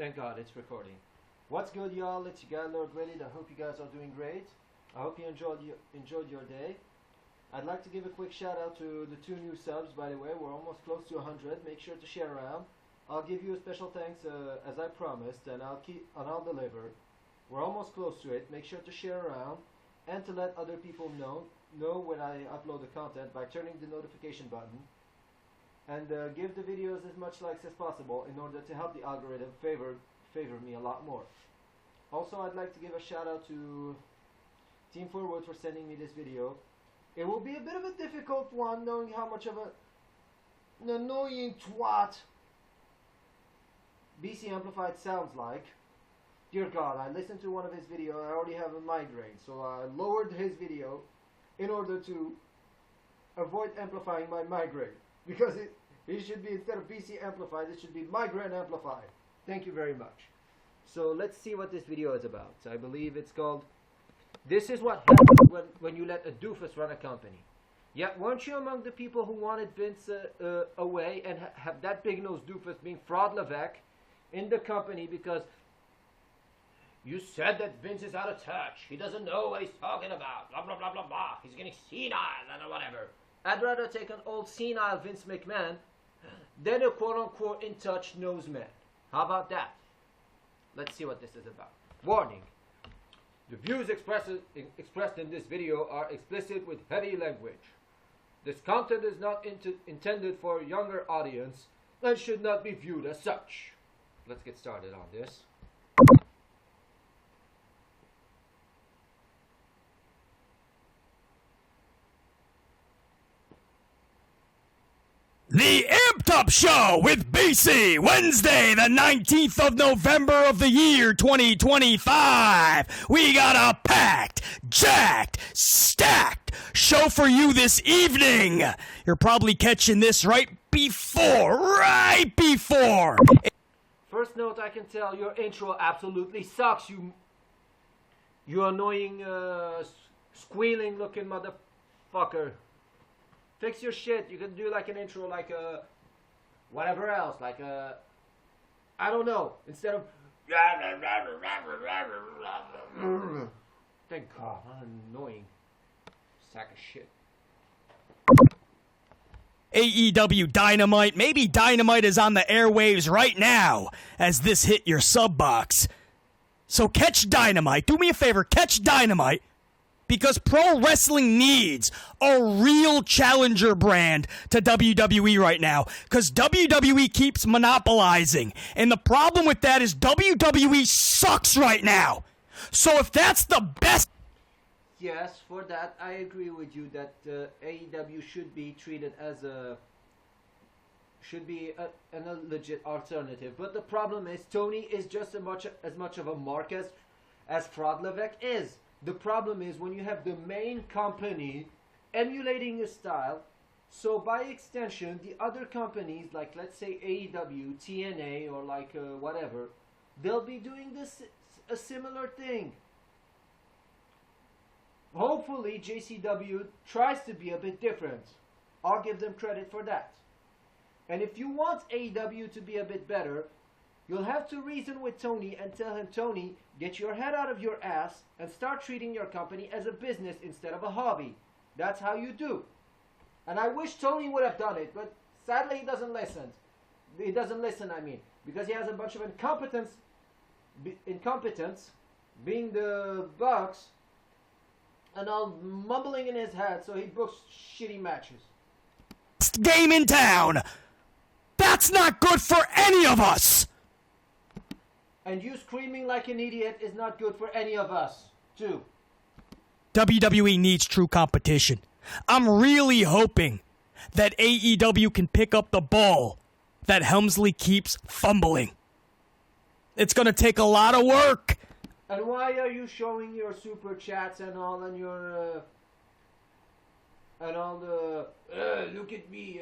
Thank God it's recording. What's good, y'all? It's your guy, Lord Walid. I hope you guys are doing great. I hope you enjoyed your day. I'd like to give a quick shout out to the 2 new subs, by the way. We're almost close to 100. Make sure to share around. I'll give you a special thanks as I promised, and I'll deliver. We're almost close to it. Make sure to share around and to let other people know when I upload the content by turning the notification button. And give the videos as much likes as possible in order to help the algorithm favor me a lot more. Also, I'd like to give a shout out to Team Forward for sending me this video. It will be a bit of a difficult one, knowing how much of an annoying twat BC Amplified sounds like. Dear God, I listened to one of his videos. I already have a migraine, so I lowered his video in order to avoid amplifying my migraine. Because it should be, instead of BC Amplified, it should be Migraine Amplified. Thank you very much. So let's see what this video is about. I believe it's called, This is what happens when you let a doofus run a company. Yeah, weren't you among the people who wanted Vince away and have that big-nosed doofus being Fraud Levesque in the company because you said that Vince is out of touch. He doesn't know what he's talking about. Blah, blah, blah, blah, blah. He's getting senile and whatever. I'd rather take an old senile Vince McMahon than a quote-unquote in-touch nose man. How about that? Let's see what this is about. Warning. The views expressed in this video are explicit with heavy language. This content is not intended for a younger audience and should not be viewed as such. Let's get started on this. The Amped Up Show with BC, Wednesday, the 19th of November of the year 2025. We got a packed, jacked, stacked show for you this evening. You're probably catching this right before. First note, I can tell your intro absolutely sucks, you annoying, squealing looking motherfucker. Fix your shit. You can do like an intro like whatever else, like I don't know, instead of thank God, annoying sack of shit. AEW Dynamite, maybe Dynamite is on the airwaves right now as this hit your sub box. So catch Dynamite. Do me a favor, catch Dynamite. Because pro wrestling needs a real challenger brand to WWE right now. Because WWE keeps monopolizing. And the problem with that is WWE sucks right now. So if that's the best... Yes, for that, I agree with you that AEW should be treated as a... should be a legit alternative. But the problem is, Tony is just as much of a mark as Fraud Levesque is. The problem is when you have the main company emulating your style, so by extension, the other companies, like let's say AEW, TNA, or like whatever, they'll be doing a similar thing. Hopefully, JCW tries to be a bit different. I'll give them credit for that. And if you want AEW to be a bit better, you'll have to reason with Tony and tell him, Tony, get your head out of your ass and start treating your company as a business instead of a hobby. That's how you do. And I wish Tony would have done it, but sadly he doesn't listen. He doesn't listen, because he has a bunch of incompetence, being the Bucks, and all mumbling in his head, so he books shitty matches. Game in town. That's not good for any of us. And you screaming like an idiot is not good for any of us, too. WWE needs true competition. I'm really hoping that AEW can pick up the ball that Helmsley keeps fumbling. It's going to take a lot of work. And why are you showing your super chats and all, and your and all the look at me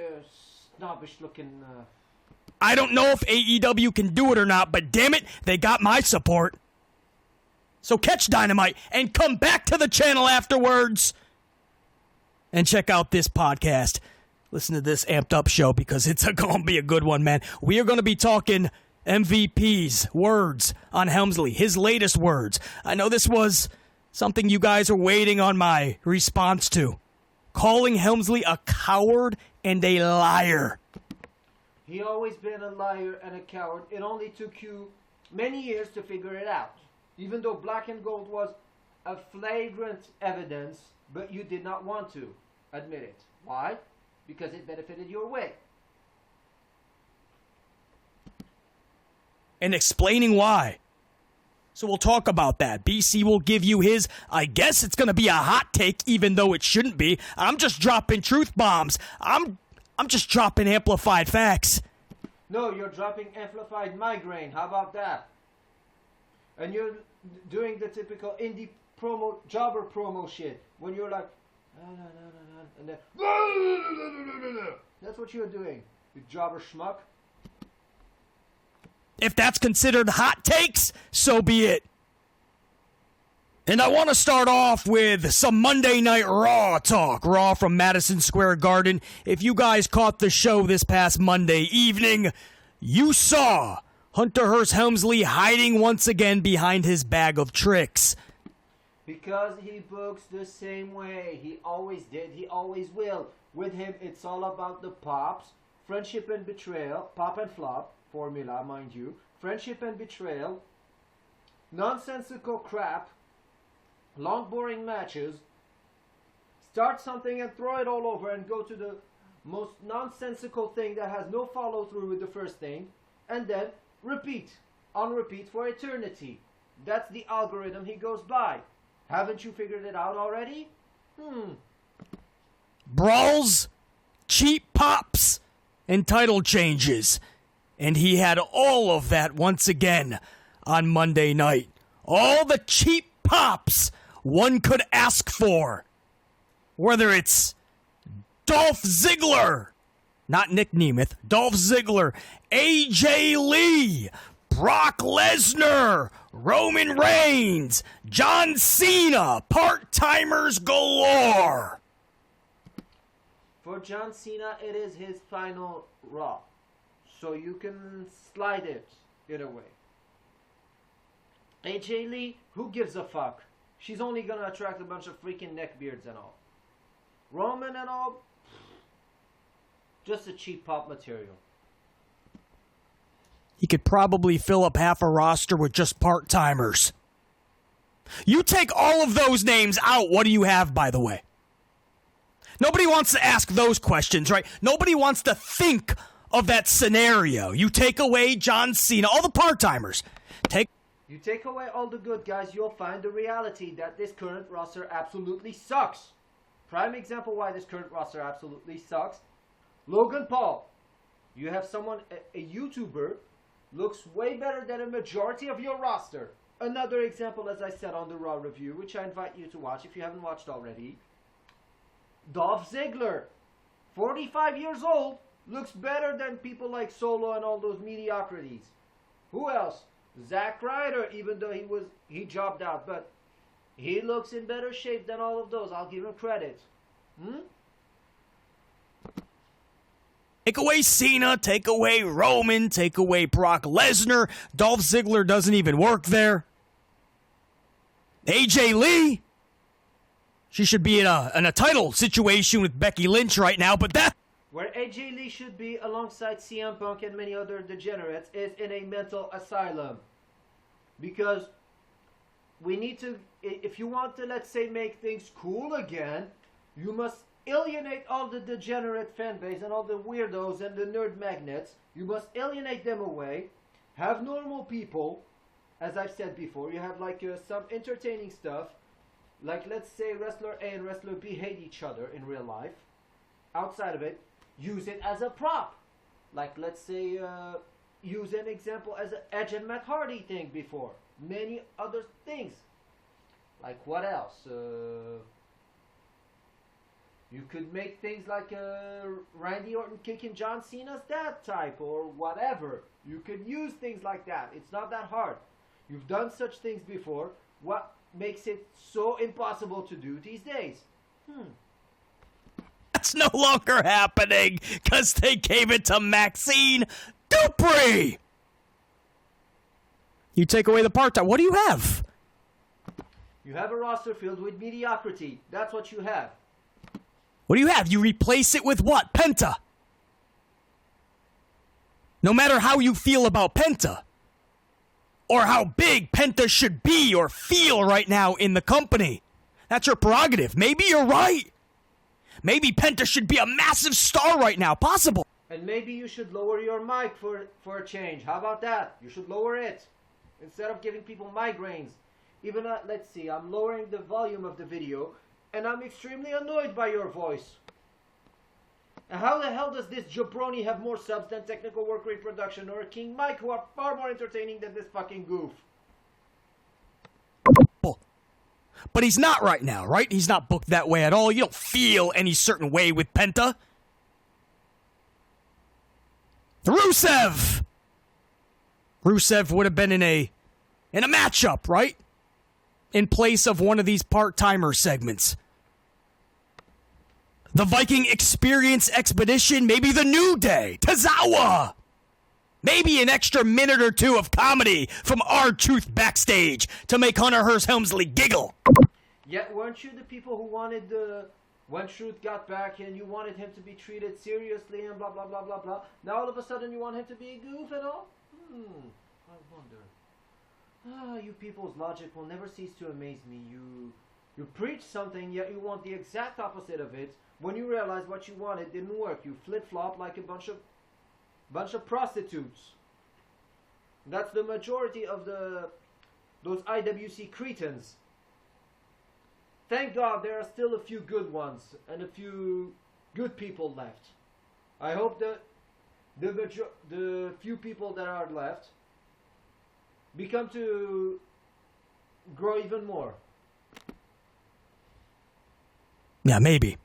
snobbish looking I don't know if AEW can do it or not, but damn it, they got my support. So catch Dynamite and come back to the channel afterwards and check out this podcast. Listen to this Amped Up show because it's going to be a good one, man. We are going to be talking MVP's words on Helmsley, his latest words. I know this was something you guys are waiting on my response to. Calling Helmsley a coward and a liar. He always been a liar and a coward. It only took you many years to figure it out. Even though black and gold was a flagrant evidence, but you did not want to admit it. Why? Because it benefited your way. And explaining why. So we'll talk about that. BC will give you his, I guess it's going to be a hot take, even though it shouldn't be. I'm just dropping truth bombs. I'm just dropping amplified facts. No, you're dropping amplified migraine. How about that? And you're doing the typical indie promo, jobber promo shit. When you're like, and then, that's what you're doing, you jobber schmuck. If that's considered hot takes, so be it. And I want to start off with some Monday Night Raw talk. Raw from Madison Square Garden. If you guys caught the show this past Monday evening, you saw Hunter Hearst Helmsley hiding once again behind his bag of tricks. Because he books the same way. He always did. He always will. With him, it's all about the pops, friendship and betrayal, pop and flop formula, mind you, friendship and betrayal, nonsensical crap, long boring matches, start something and throw it all over and go to the most nonsensical thing that has no follow through with the first thing, and then repeat, on repeat for eternity. That's the algorithm he goes by. Haven't you figured it out already? Brawls, cheap pops, and title changes. And he had all of that once again on Monday night. All the cheap pops one could ask for. Whether it's Dolph Ziggler, not Nick Nemeth, Dolph Ziggler, AJ Lee, Brock Lesnar, Roman Reigns, John Cena, part-timers galore. For John Cena, it is his final Raw. So you can slide it in a way. AJ Lee, who gives a fuck? She's only gonna attract a bunch of freaking neckbeards and all. Roman and all, just a cheap pop material. He could probably fill up half a roster with just part-timers. You take all of those names out, what do you have, by the way? Nobody wants to ask those questions, right? Nobody wants to think of that scenario. You take away John Cena, all the part-timers. You take away all the good guys, you'll find the reality that this current roster absolutely sucks. Prime example why this current roster absolutely sucks. Logan Paul. You have someone, a YouTuber, looks way better than a majority of your roster. Another example, as I said on the Raw review, which I invite you to watch if you haven't watched already. Dolph Ziggler. 45 years old. Looks better than people like Solo and all those mediocrities. Who else? Zack Ryder, even though he jobbed out, but he looks in better shape than all of those. I'll give him credit. Take away Cena, take away Roman, take away Brock Lesnar. Dolph Ziggler doesn't even work there. AJ Lee. She should be in a title situation with Becky Lynch right now, but that... Where AJ Lee should be alongside CM Punk and many other degenerates is in a mental asylum. Because we need to, if you want to, let's say, make things cool again, you must alienate all the degenerate fan base and all the weirdos and the nerd magnets. You must alienate them away. Have normal people, as I've said before. You have like some entertaining stuff. Like, let's say wrestler A and wrestler B hate each other in real life. Outside of it, use it as a prop. Like, let's say, use an example as an Edge and Matt Hardy thing before. Many other things. Like, what else? You could make things like Randy Orton kicking John Cena's dad type or whatever. You could use things like that. It's not that hard. You've done such things before. What makes it so impossible to do these days? That's no longer happening because they gave it to Maxine Dupree. You take away the part-time. What do you have? You have a roster filled with mediocrity. That's what you have. What do you have? You replace it with what? Penta. No matter how you feel about Penta, or how big Penta should be or feel right now in the company, that's your prerogative. Maybe you're right. Maybe Penta should be a massive star right now. Possible. And maybe you should lower your mic for a change. How about that? You should lower it. Instead of giving people migraines. Even, let's see, I'm lowering the volume of the video, and I'm extremely annoyed by your voice. How the hell does this jabroni have more subs than Technical Work Rate Production or King Mike, who are far more entertaining than this fucking goof? But he's not right now, right? He's not booked that way at all. You don't feel any certain way with Penta. Rusev! Rusev would have been in a matchup, right? In place of one of these part-timer segments. The Viking Experience Expedition, maybe the New Day, Tozawa. Maybe an extra minute or two of comedy from R-Truth backstage to make Hunter Hearst Helmsley giggle. Yet weren't you the people who wanted when Truth got back and you wanted him to be treated seriously and blah blah blah blah blah. Now all of a sudden you want him to be a goof and all? I wonder. You people's logic will never cease to amaze me. You preach something, yet you want the exact opposite of it. When you realize what you wanted didn't work, you flip-flop like a bunch of prostitutes. That's the majority of those IWC cretins. Thank God there are still a few good ones and a few good people left. I hope that the few people that are left become to grow even more. Yeah, maybe.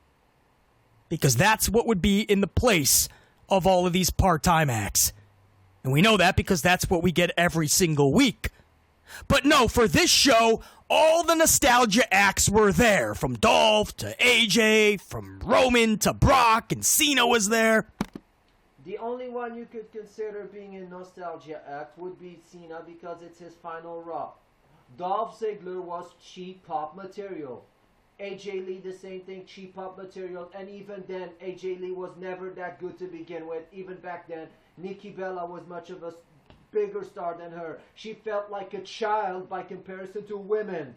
Because that's what would be in the place of all of these part-time acts. And we know that because that's what we get every single week. But no, for this show, all the nostalgia acts were there. From Dolph to AJ, from Roman to Brock, and Cena was there. The only one you could consider being a nostalgia act would be Cena because it's his final Raw. Dolph Ziggler was cheap pop material. AJ Lee, the same thing, cheap pop material, and even then, AJ Lee was never that good to begin with. Even back then, Nikki Bella was much of a bigger star than her. She felt like a child by comparison to women.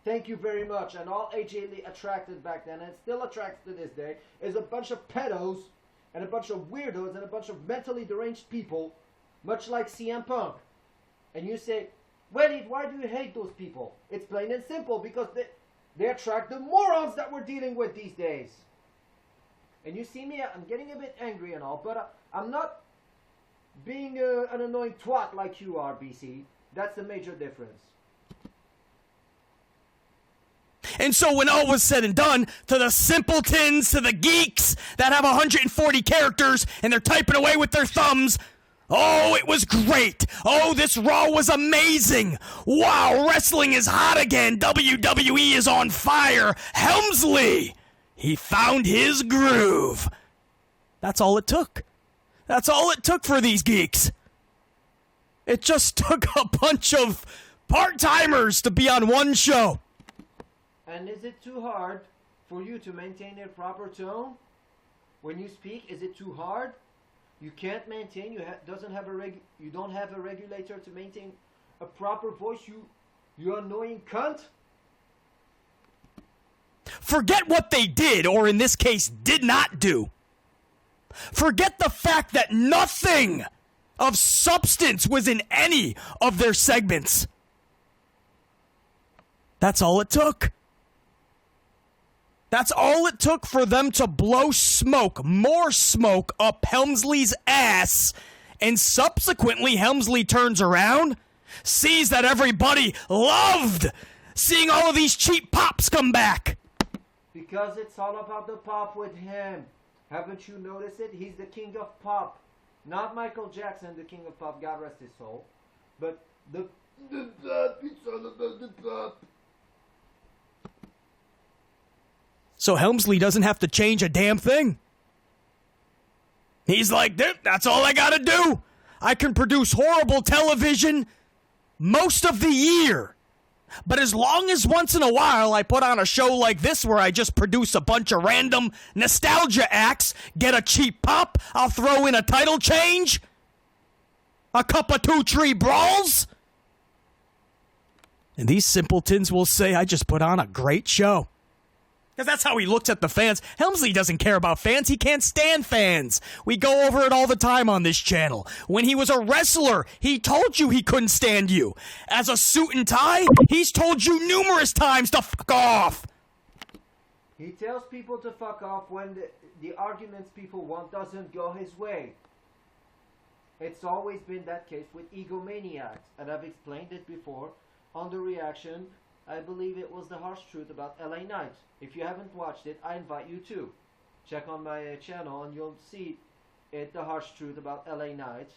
Thank you very much. And all AJ Lee attracted back then, and still attracts to this day, is a bunch of pedos, and a bunch of weirdos, and a bunch of mentally deranged people, much like CM Punk. And you say, Walid, why do you hate those people? It's plain and simple, because they attract the morons that we're dealing with these days. And you see me, I'm getting a bit angry and all, but I'm not being an annoying twat like you are, BC. That's the major difference. And so when all was said and done, to the simpletons, to the geeks that have 140 characters and they're typing away with their thumbs, oh, it was great. Oh, this Raw was amazing. Wow, wrestling is hot again. WWE is on fire. Helmsley, he found his groove. That's all it took. That's all it took for these geeks. It just took a bunch of part-timers to be on one show. And is it too hard for you to maintain a proper tone? When you speak, is it too hard? You can't maintain. You don't have a regulator to maintain a proper voice. You annoying cunt. Forget what they did, or in this case, did not do. Forget the fact that nothing of substance was in any of their segments. That's all it took. That's all it took for them to blow smoke, more smoke, up Helmsley's ass, and subsequently Helmsley turns around, sees that everybody loved seeing all of these cheap pops come back. Because it's all about the pop with him. Haven't you noticed it? He's the king of pop. Not Michael Jackson, the king of pop, God rest his soul, but the pop. So Helmsley doesn't have to change a damn thing. He's like, that's all I gotta do. I can produce horrible television, most of the year. But as long as once in a while I put on a show like this where I just produce a bunch of random nostalgia acts, get a cheap pop, I'll throw in a title change, a couple of 2-3 brawls, and these simpletons will say I just put on a great show. Because that's how he looks at the fans. Helmsley doesn't care about fans. He can't stand fans. We go over it all the time on this channel. When he was a wrestler, he told you he couldn't stand you. As a suit and tie, he's told you numerous times to fuck off. He tells people to fuck off when the arguments people want doesn't go his way. It's always been that case with egomaniacs. And I've explained it before on the reaction. I believe it was the harsh truth about LA Knight. If you haven't watched it, I invite you to. Check on my channel and you'll see it, the harsh truth about LA Knight.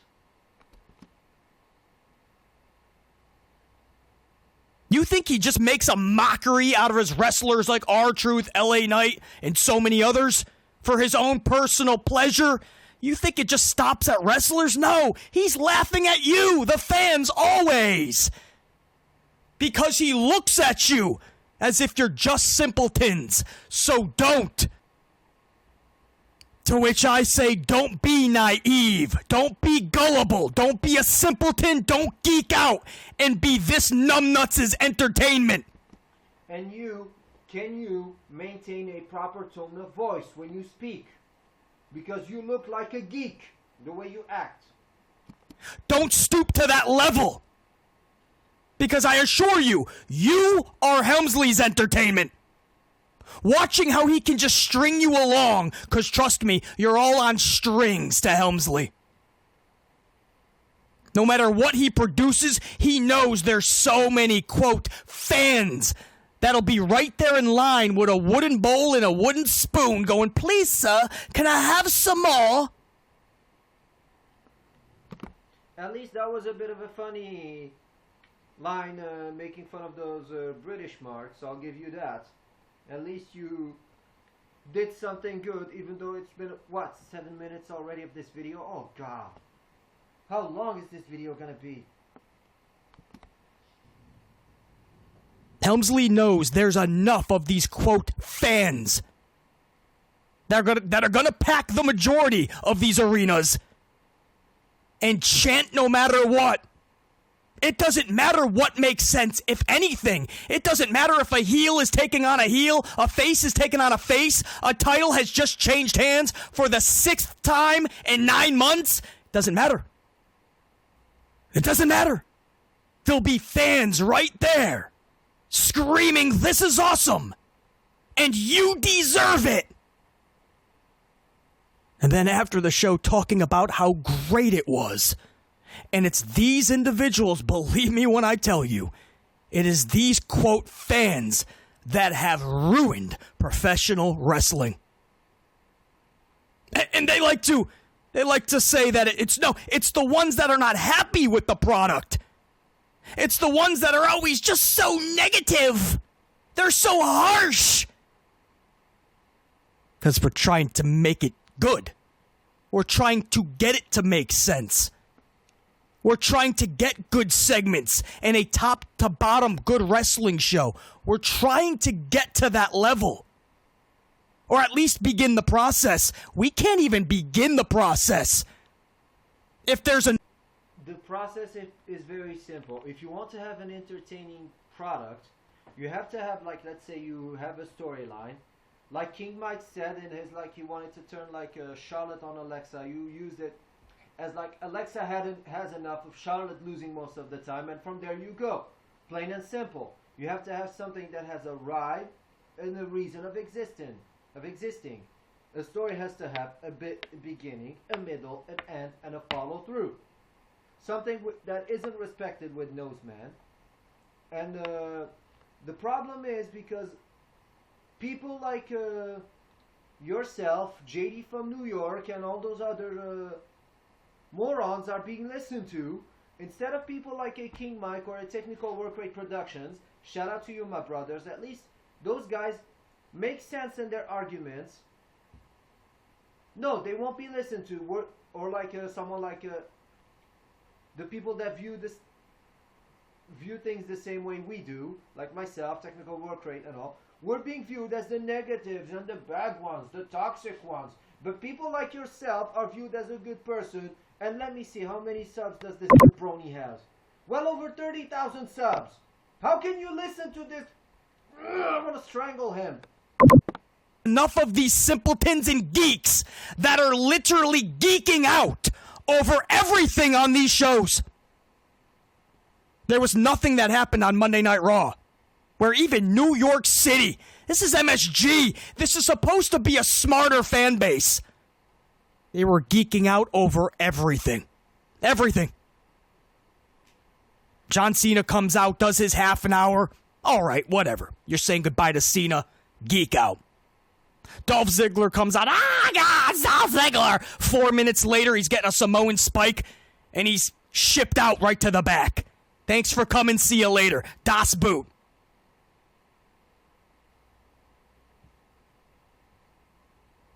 You think he just makes a mockery out of his wrestlers like R-Truth, LA Knight, and so many others for his own personal pleasure? You think it just stops at wrestlers? No, he's laughing at you, the fans, always. Because he looks at you as if you're just simpletons. So don't. To which I say, don't be naive. Don't be gullible. Don't be a simpleton. Don't geek out and be this numbnuts' entertainment. And can you maintain a proper tone of voice when you speak? Because you look like a geek the way you act. Don't stoop to that level. Because I assure you, you are Helmsley's entertainment. Watching how he can just string you along, because trust me, you're all on strings to Helmsley. No matter what he produces, he knows there's so many, quote, fans that'll be right there in line with a wooden bowl and a wooden spoon going, please, sir, can I have some more? At least that was a bit of a funny line making fun of those British marks. I'll give you that. At least you did something good, even though it's been, what, 7 minutes already of this video? Oh, God. How long is this video gonna be? Helmsley knows there's enough of these, quote, fans that are gonna pack the majority of these arenas and chant no matter what. It doesn't matter what makes sense, if anything. It doesn't matter if a heel is taking on a heel, a face is taking on a face, a title has just changed hands for the 6th time in 9 months. It doesn't matter. It doesn't matter. There'll be fans right there screaming, this is awesome, and you deserve it. And then after the show talking about how great it was. And it's these individuals, believe me when I tell you, it is these, quote, fans that have ruined professional wrestling. And they like to say that it's the ones that are not happy with the product. It's the ones that are always just so negative. They're so harsh. Because we're trying to make it good. We're trying to get it to make sense. We're trying to get good segments and a top-to-bottom good wrestling show. We're trying to get to that level. Or at least begin the process. We can't even begin the process. If there's a... The process is very simple. If you want to have an entertaining product, you have to have, like, let's say you have a storyline. Like King Mike said in his, like, he wanted to turn, like, Charlotte on Alexa. You used it as like Alexa has enough of Charlotte losing most of the time, and from there you go. Plain and simple. You have to have something that has a rhyme and a reason of existing. A story has to have a beginning, a middle, an end, and a follow through. Something that isn't respected with Noseman. And the problem is because people like yourself, JD from New York, and all those other morons are being listened to instead of people like a King Mike or a Technical Work Rate Productions. Shout out to you, my brothers. At least those guys make sense in their arguments. No, they won't be listened to. Or like someone like the people that view this view things the same way we do, like myself, technical work rate and all, we're being viewed as the negatives and the bad ones, the toxic ones. But people like yourself are viewed as a good person. And let me see, how many subs does this brony have? Well over 30,000 subs. How can you listen to this? I want to strangle him. Enough of these simpletons and geeks that are literally geeking out over everything on these shows. There was nothing that happened on Monday Night Raw where even New York City, this is MSG, this is supposed to be a smarter fan base. They were geeking out over everything. Everything. John Cena comes out, does his half an hour. All right, whatever. You're saying goodbye to Cena. Geek out. Dolph Ziggler comes out. Ah, God, Dolph Ziggler. 4 minutes later, he's getting a Samoan spike, and he's shipped out right to the back. Thanks for coming. See you later. Das Boot.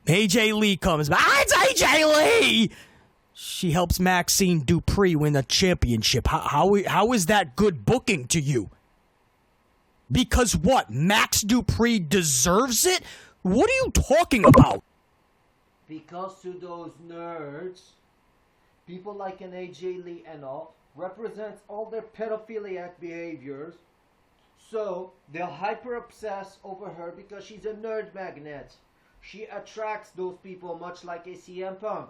AJ Lee comes back. Ah, it's AJ Lee! She helps Maxine Dupree win the championship. How is that good booking to you? Because what? Max Dupree deserves it? What are you talking about? Because to those nerds, people like an AJ Lee and all, represents all their pedophiliac behaviors. So they'll hyper obsess over her because she's a nerd magnet. She attracts those people much like a CM Punk.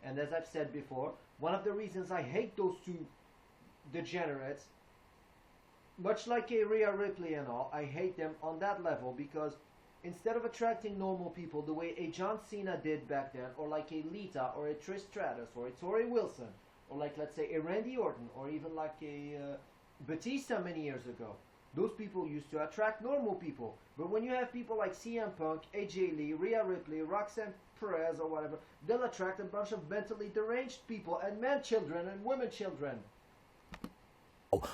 And as I've said before, one of the reasons I hate those two degenerates, much like a Rhea Ripley and all, I hate them on that level because instead of attracting normal people the way a John Cena did back then, or like a Lita, or a Trish Stratus, or a Tori Wilson, or like, let's say, a Randy Orton, or even like a Batista many years ago, those people used to attract normal people. But when you have people like CM Punk, AJ Lee, Rhea Ripley, Roxanne Perez, or whatever, they'll attract a bunch of mentally deranged people and men children and women children.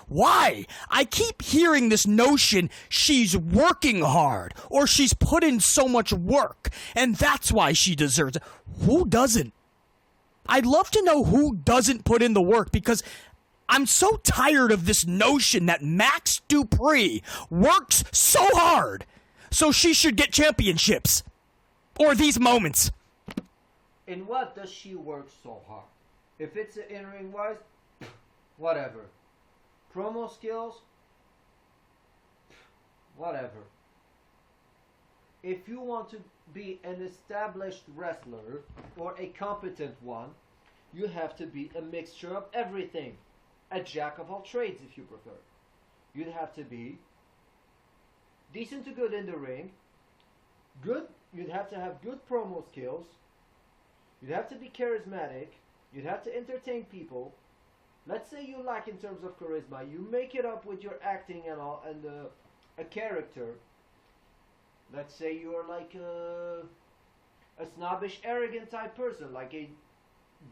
Why? I keep hearing this notion she's working hard, or she's put in so much work, and that's why she deserves it. Who doesn't? I'd love to know who doesn't put in the work, because I'm so tired of this notion that Max Dupree works so hard, so she should get championships. Or these moments. In what does she work so hard? If it's in-ring wise, whatever. Promo skills, whatever. If you want to be an established wrestler or a competent one, you have to be a mixture of everything. A jack of all trades, if you prefer. You'd have to be decent to good in the ring, good. You'd have to have good promo skills. You'd have to be charismatic. You'd have to entertain people. Let's say you lack in terms of charisma. You make it up with your acting and all, and a character. Let's say you are like a snobbish, arrogant type person, like a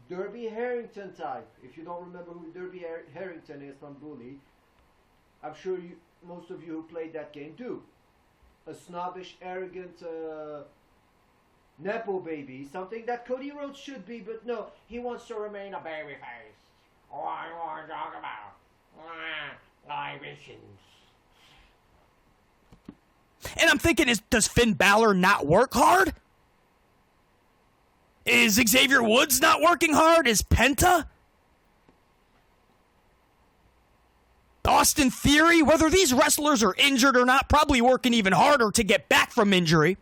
Derby Harrington type. If you don't remember who Derby Harrington is from Bully, I'm sure most of you who played that game do. A snobbish, arrogant Nepo baby, something that Cody Rhodes should be, but no, he wants to remain a babyface. Oh, I want to talk about libations. And I'm thinking, does Finn Balor not work hard? Is Xavier Woods not working hard? Is Penta? Austin Theory? Whether these wrestlers are injured or not, probably working even harder to get back from injury.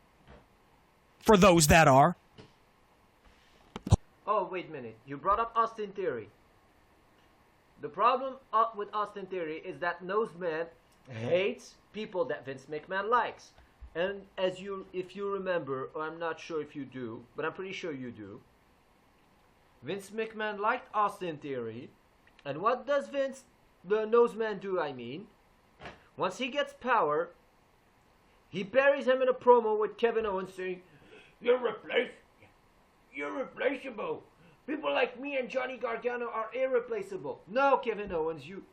For those that are. Oh, wait a minute. You brought up Austin Theory. The problem with Austin Theory is that Noseman hates people that Vince McMahon likes. And if you remember, or I'm not sure if you do, but I'm pretty sure you do, Vince McMahon liked Austin Theory. And what does the Noseman do, I mean? Once he gets power, he buries him in a promo with Kevin Owens saying, You're replaceable. People like me and Johnny Gargano are irreplaceable. No, Kevin Owens, you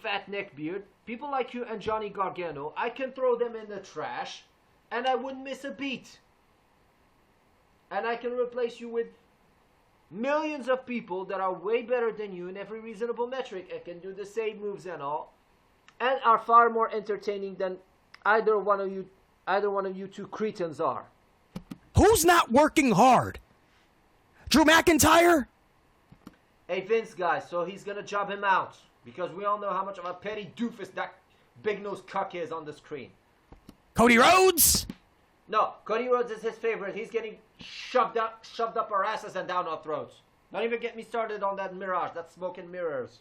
fat neckbeard. People like you and Johnny Gargano, I can throw them in the trash and I wouldn't miss a beat. And I can replace you with millions of people that are way better than you in every reasonable metric and can do the same moves and all. and are far more entertaining than either one of you two cretins are. Who's not working hard? Drew McIntyre? Hey, Vince, guys, so he's gonna job him out. Because we all know how much of a petty doofus that big-nosed cuck is on the screen. Cody Rhodes? No, Cody Rhodes is his favorite. He's getting shoved up our asses and down our throats. Don't even get me started on that mirage, that smoke and mirrors.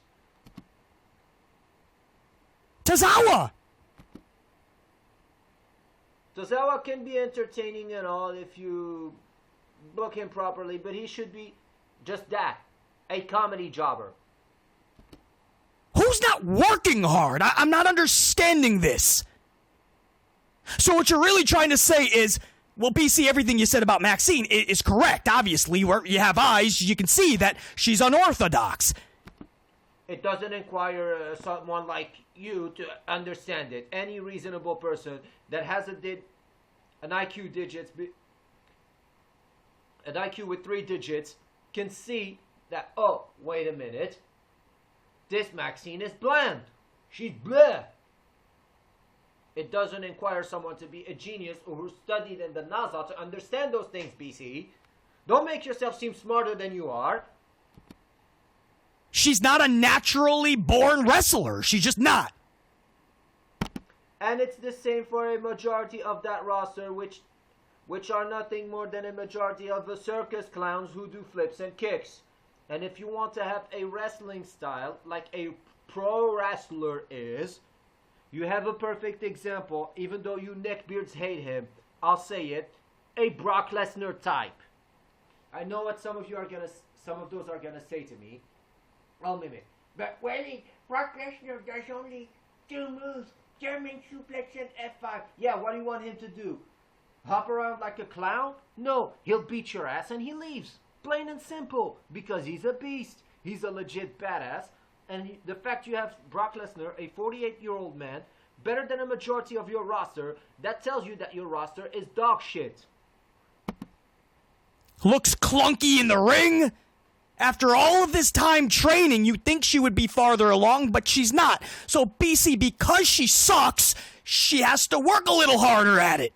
Tozawa? Tozawa can be entertaining and all if you book him properly, but he should be just that, a comedy jobber. Who's not working hard? I'm not understanding this. So what you're really trying to say is, well, BC, everything you said about Maxine is correct. Obviously, where you have eyes, you can see that she's unorthodox. It doesn't require someone like you to understand it. Any reasonable person that has an IQ with 3 digits can see that, oh, wait a minute, this Maxine is bland. She's bleh. It doesn't require someone to be a genius or who studied in the NASA to understand those things, BC. Don't make yourself seem smarter than you are. She's not a naturally born wrestler. She's just not. And it's the same for a majority of that roster, which are nothing more than a majority of the circus clowns who do flips and kicks. And if you want to have a wrestling style like a pro wrestler is, you have a perfect example, even though you neckbeards hate him. I'll say it, a Brock Lesnar type. I know what some of those are gonna say to me. I'll mimic. But Walid, Brock Lesnar does only 2 moves: German suplex and F5. Yeah, what do you want him to do? Hop around like a clown? No, he'll beat your ass and he leaves. Plain and simple. Because he's a beast. He's a legit badass. And the fact you have Brock Lesnar, a 48-year-old man, better than a majority of your roster, that tells you that your roster is dog shit. Looks clunky in the ring. After all of this time training, you'd think she would be farther along, but she's not. So BC, because she sucks, she has to work a little harder at it.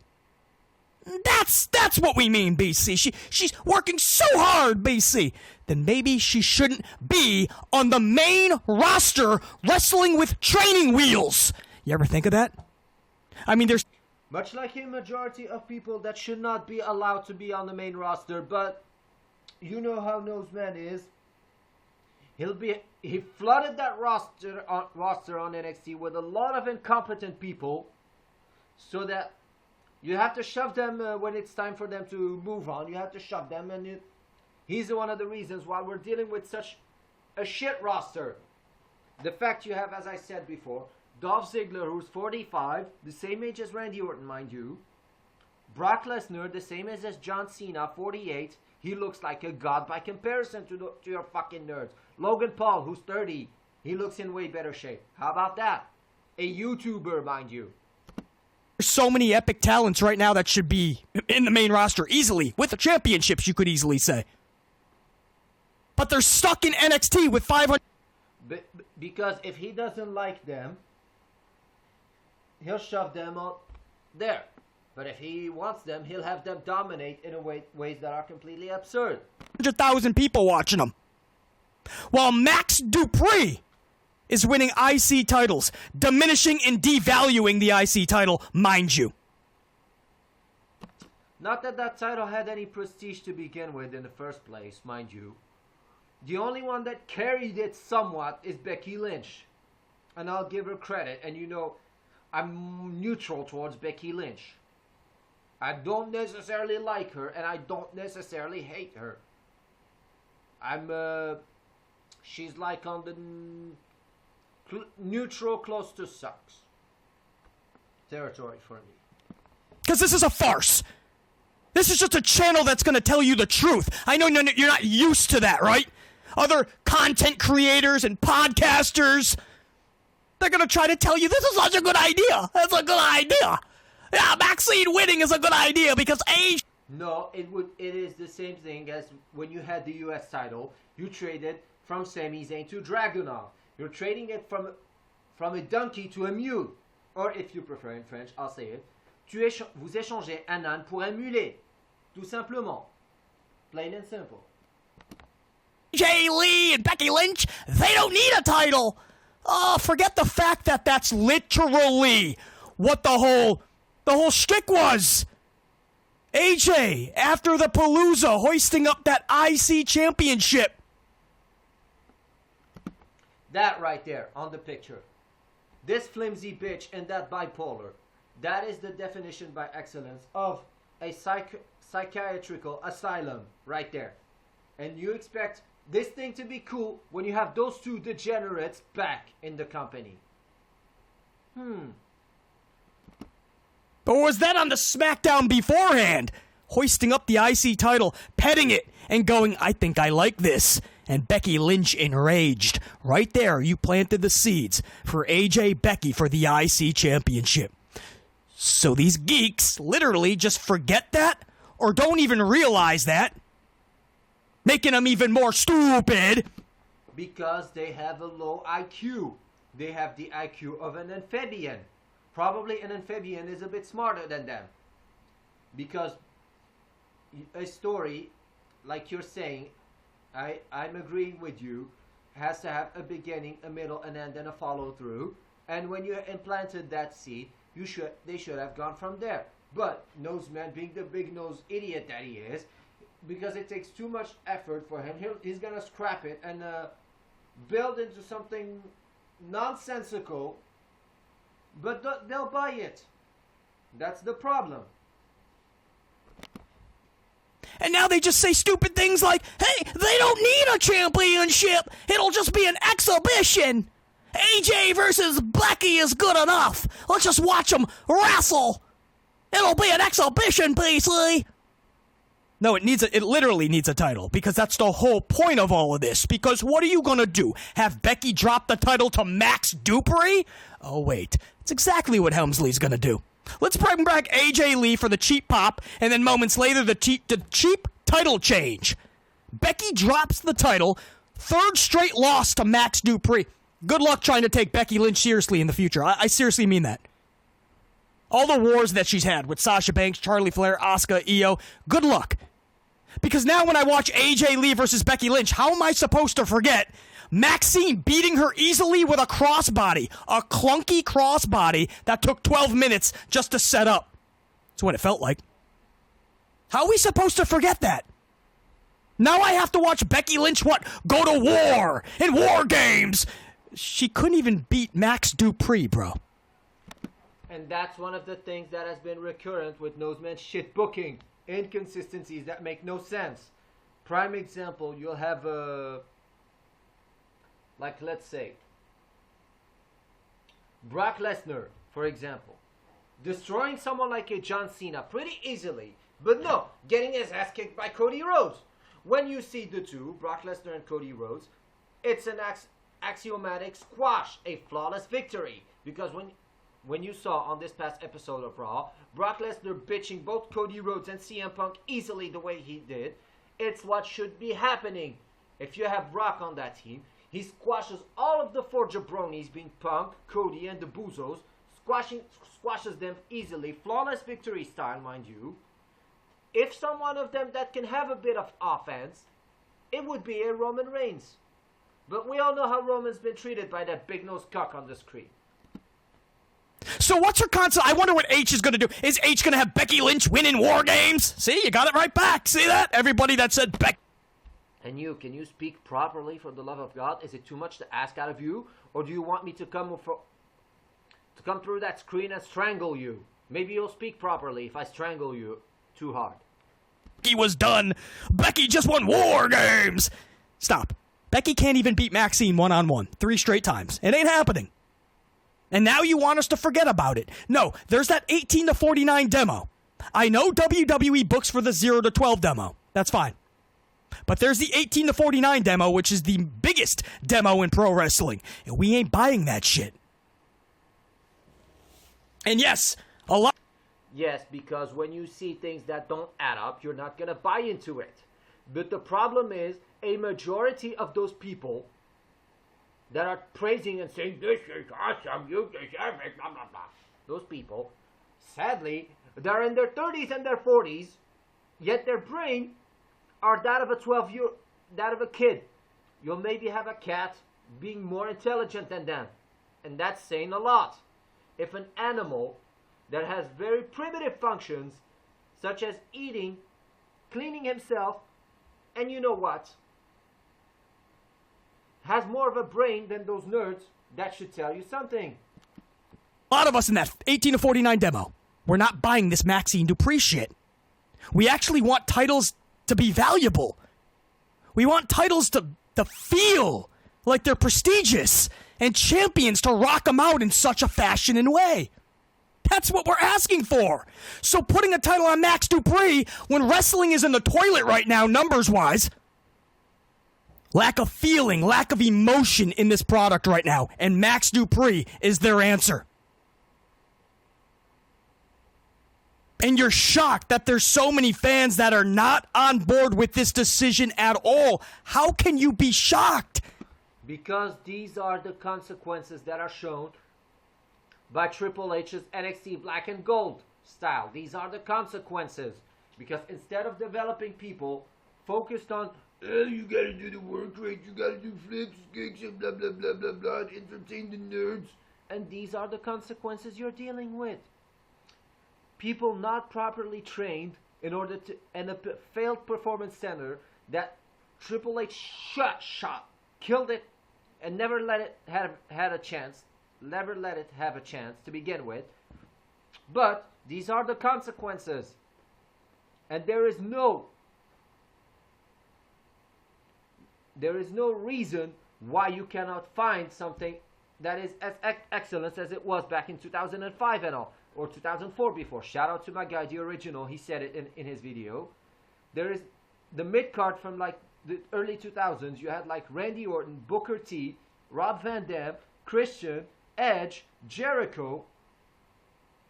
That's what we mean, BC. She's working so hard, BC. Then maybe she shouldn't be on the main roster wrestling with training wheels. You ever think of that? I mean, there's... Much like a majority of people that should not be allowed to be on the main roster, but you know how Noseman is. He flooded that roster on NXT with a lot of incompetent people, so that you have to shove them when it's time for them to move on. You have to shove them, and he's one of the reasons why we're dealing with such a shit roster. The fact you have, as I said before, Dolph Ziggler, who's 45, the same age as Randy Orton, mind you. Brock Lesnar, the same age as John Cena, 48. He looks like a god by comparison to your fucking nerds. Logan Paul, who's 30. He looks in way better shape. How about that? A YouTuber, mind you. There's so many epic talents right now that should be in the main roster easily. With the championships, you could easily say. But they're stuck in NXT with 500... Because if he doesn't like them, he'll shove them up there. But if he wants them, he'll have them dominate in ways that are completely absurd. 100,000 people watching them. While Max Dupree is winning IC titles, diminishing and devaluing the IC title, mind you. Not that title had any prestige to begin with in the first place, mind you. The only one that carried it somewhat is Becky Lynch. And I'll give her credit. And you know, I'm neutral towards Becky Lynch. I don't necessarily like her, and I don't necessarily hate her. She's like on the neutral, close to sucks territory for me. Because this is a farce. This is just a channel that's going to tell you the truth. I know you're not used to that, right? Other content creators and podcasters, they're going to try to tell you this is such a good idea. That's a good idea. Yeah, Maxine winning is a good idea because age... No, it is the same thing as when you had the US title. You traded from Sami Zayn to Dragunov. You're trading it from from a donkey to a mule. Or if you prefer in French, I'll say it. Vous échangez un âne pour un mulet. Tout simplement. Plain and simple. Jay Lee and Becky Lynch, they don't need a title. Oh, forget the fact that that's literally what the whole shtick was. AJ, after the Palooza, hoisting up that IC championship. That right there on the picture. This flimsy bitch and that bipolar. That is the definition by excellence of a psychiatrical asylum right there. And you expect this thing to be cool when you have those two degenerates back in the company. But was that on the SmackDown beforehand? Hoisting up the IC title, petting it, and going, I think I like this. And Becky Lynch enraged. Right there, you planted the seeds for AJ Becky for the IC championship. So these geeks literally just forget that? Or don't even realize that? Making them even more stupid. Because they have a low IQ. They have the IQ of an amphibian. Probably an amphibian is a bit smarter than them. Because a story, like you're saying, I'm agreeing with you, has to have a beginning, a middle, and end, and a follow-through. And when you implanted that seed, they should have gone from there. But Noseman, being the big-nosed idiot that he is, because it takes too much effort for him, he's going to scrap it and build into something nonsensical, but they'll buy it. That's the problem. And now they just say stupid things like, hey, they don't need a championship. It'll just be an exhibition. AJ versus Becky is good enough. Let's just watch them wrestle. It'll be an exhibition, PC. No, it literally needs a title, because that's the whole point of all of this. Because what are you going to do? Have Becky drop the title to Max Dupree? Oh, wait. That's exactly what Helmsley's going to do. Let's bring back AJ Lee for the cheap pop, and then moments later, the cheap title change. Becky drops the title, third straight loss to Max Dupree. Good luck trying to take Becky Lynch seriously in the future. I seriously mean that. All the wars that she's had with Sasha Banks, Charlie Flair, Asuka, Io, good luck. Because now when I watch AJ Lee versus Becky Lynch, how am I supposed to forget Maxine beating her easily with a crossbody? A clunky crossbody that took 12 minutes just to set up. That's what it felt like. How are we supposed to forget that? Now I have to watch Becky Lynch, go to war in War Games. She couldn't even beat Max Dupree, bro. And that's one of the things that has been recurrent with Noseman's shit booking. Inconsistencies that make no sense. Prime example, you'll have let's say Brock Lesnar, for example, destroying someone like a John Cena pretty easily, but no, getting his ass kicked by Cody Rhodes. When you see the two, Brock Lesnar and Cody Rhodes, it's an axiomatic squash, a flawless victory. Because when you saw on this past episode of Raw, Brock Lesnar bitching both Cody Rhodes and CM Punk easily the way he did, it's what should be happening. If you have Brock on that team, he squashes all of the four jabronis, being Punk, Cody, and the Boozos, squashes them easily, flawless victory style, mind you. If someone of them that can have a bit of offense, it would be a Roman Reigns. But we all know how Roman's been treated by that big-nosed cock on the screen. So what's her concept? I wonder what H is going to do. Is H going to have Becky Lynch win in War Games? See, you got it right back. See that? Everybody that said Becky. And can you speak properly for the love of God? Is it too much to ask out of you? Or do you want me to come through that screen and strangle you? Maybe you'll speak properly if I strangle you too hard. Becky was done. Becky just won War Games. Stop. Becky can't even beat Maxine one-on-one 3 straight times. It ain't happening. And now you want us to forget about it. No, there's that 18 to 49 demo. I know WWE books for the 0 to 12 demo. That's fine. But there's the 18 to 49 demo, which is the biggest demo in pro wrestling. And we ain't buying that shit. And yes, a lot. Yes, because when you see things that don't add up, you're not going to buy into it. But the problem is, a majority of those people that are praising and saying, this is awesome, you deserve it, blah, blah, blah. Those people, sadly, they're in their 30s and their 40s, yet their brain are that of a kid. You'll maybe have a cat being more intelligent than them. And that's saying a lot. If an animal that has very primitive functions, such as eating, cleaning himself, and you know what, has more of a brain than those nerds, that should tell you something. A lot of us in that 18 to 49 demo, we're not buying this Maxine Dupree shit. We actually want titles to be valuable. We want titles to feel like they're prestigious and champions to rock them out in such a fashion and way. That's what we're asking for. So putting a title on Max Dupree when wrestling is in the toilet right now, numbers-wise, lack of feeling, lack of emotion in this product right now, and Max Dupree is their answer. And you're shocked that there's so many fans that are not on board with this decision at all. How can you be shocked? Because these are the consequences that are shown by Triple H's NXT Black and Gold style. These are the consequences. Because instead of developing people focused on, you gotta do the work rate, you gotta do flips, kicks, and blah, blah, blah, blah, blah, to entertain the nerds. And these are the consequences you're dealing with. People not properly trained in order to, and a failed performance center that Triple H shot, killed it, and never let it have a chance to begin with. But these are the consequences, and there is no reason why you cannot find something that is as excellent as it was back in 2005 and all, or 2004 before. Shout out to my guy, the original. He said it in his video. There is the mid-card from like the early 2000s. You had like Randy Orton, Booker T, Rob Van Dam, Christian, Edge, Jericho.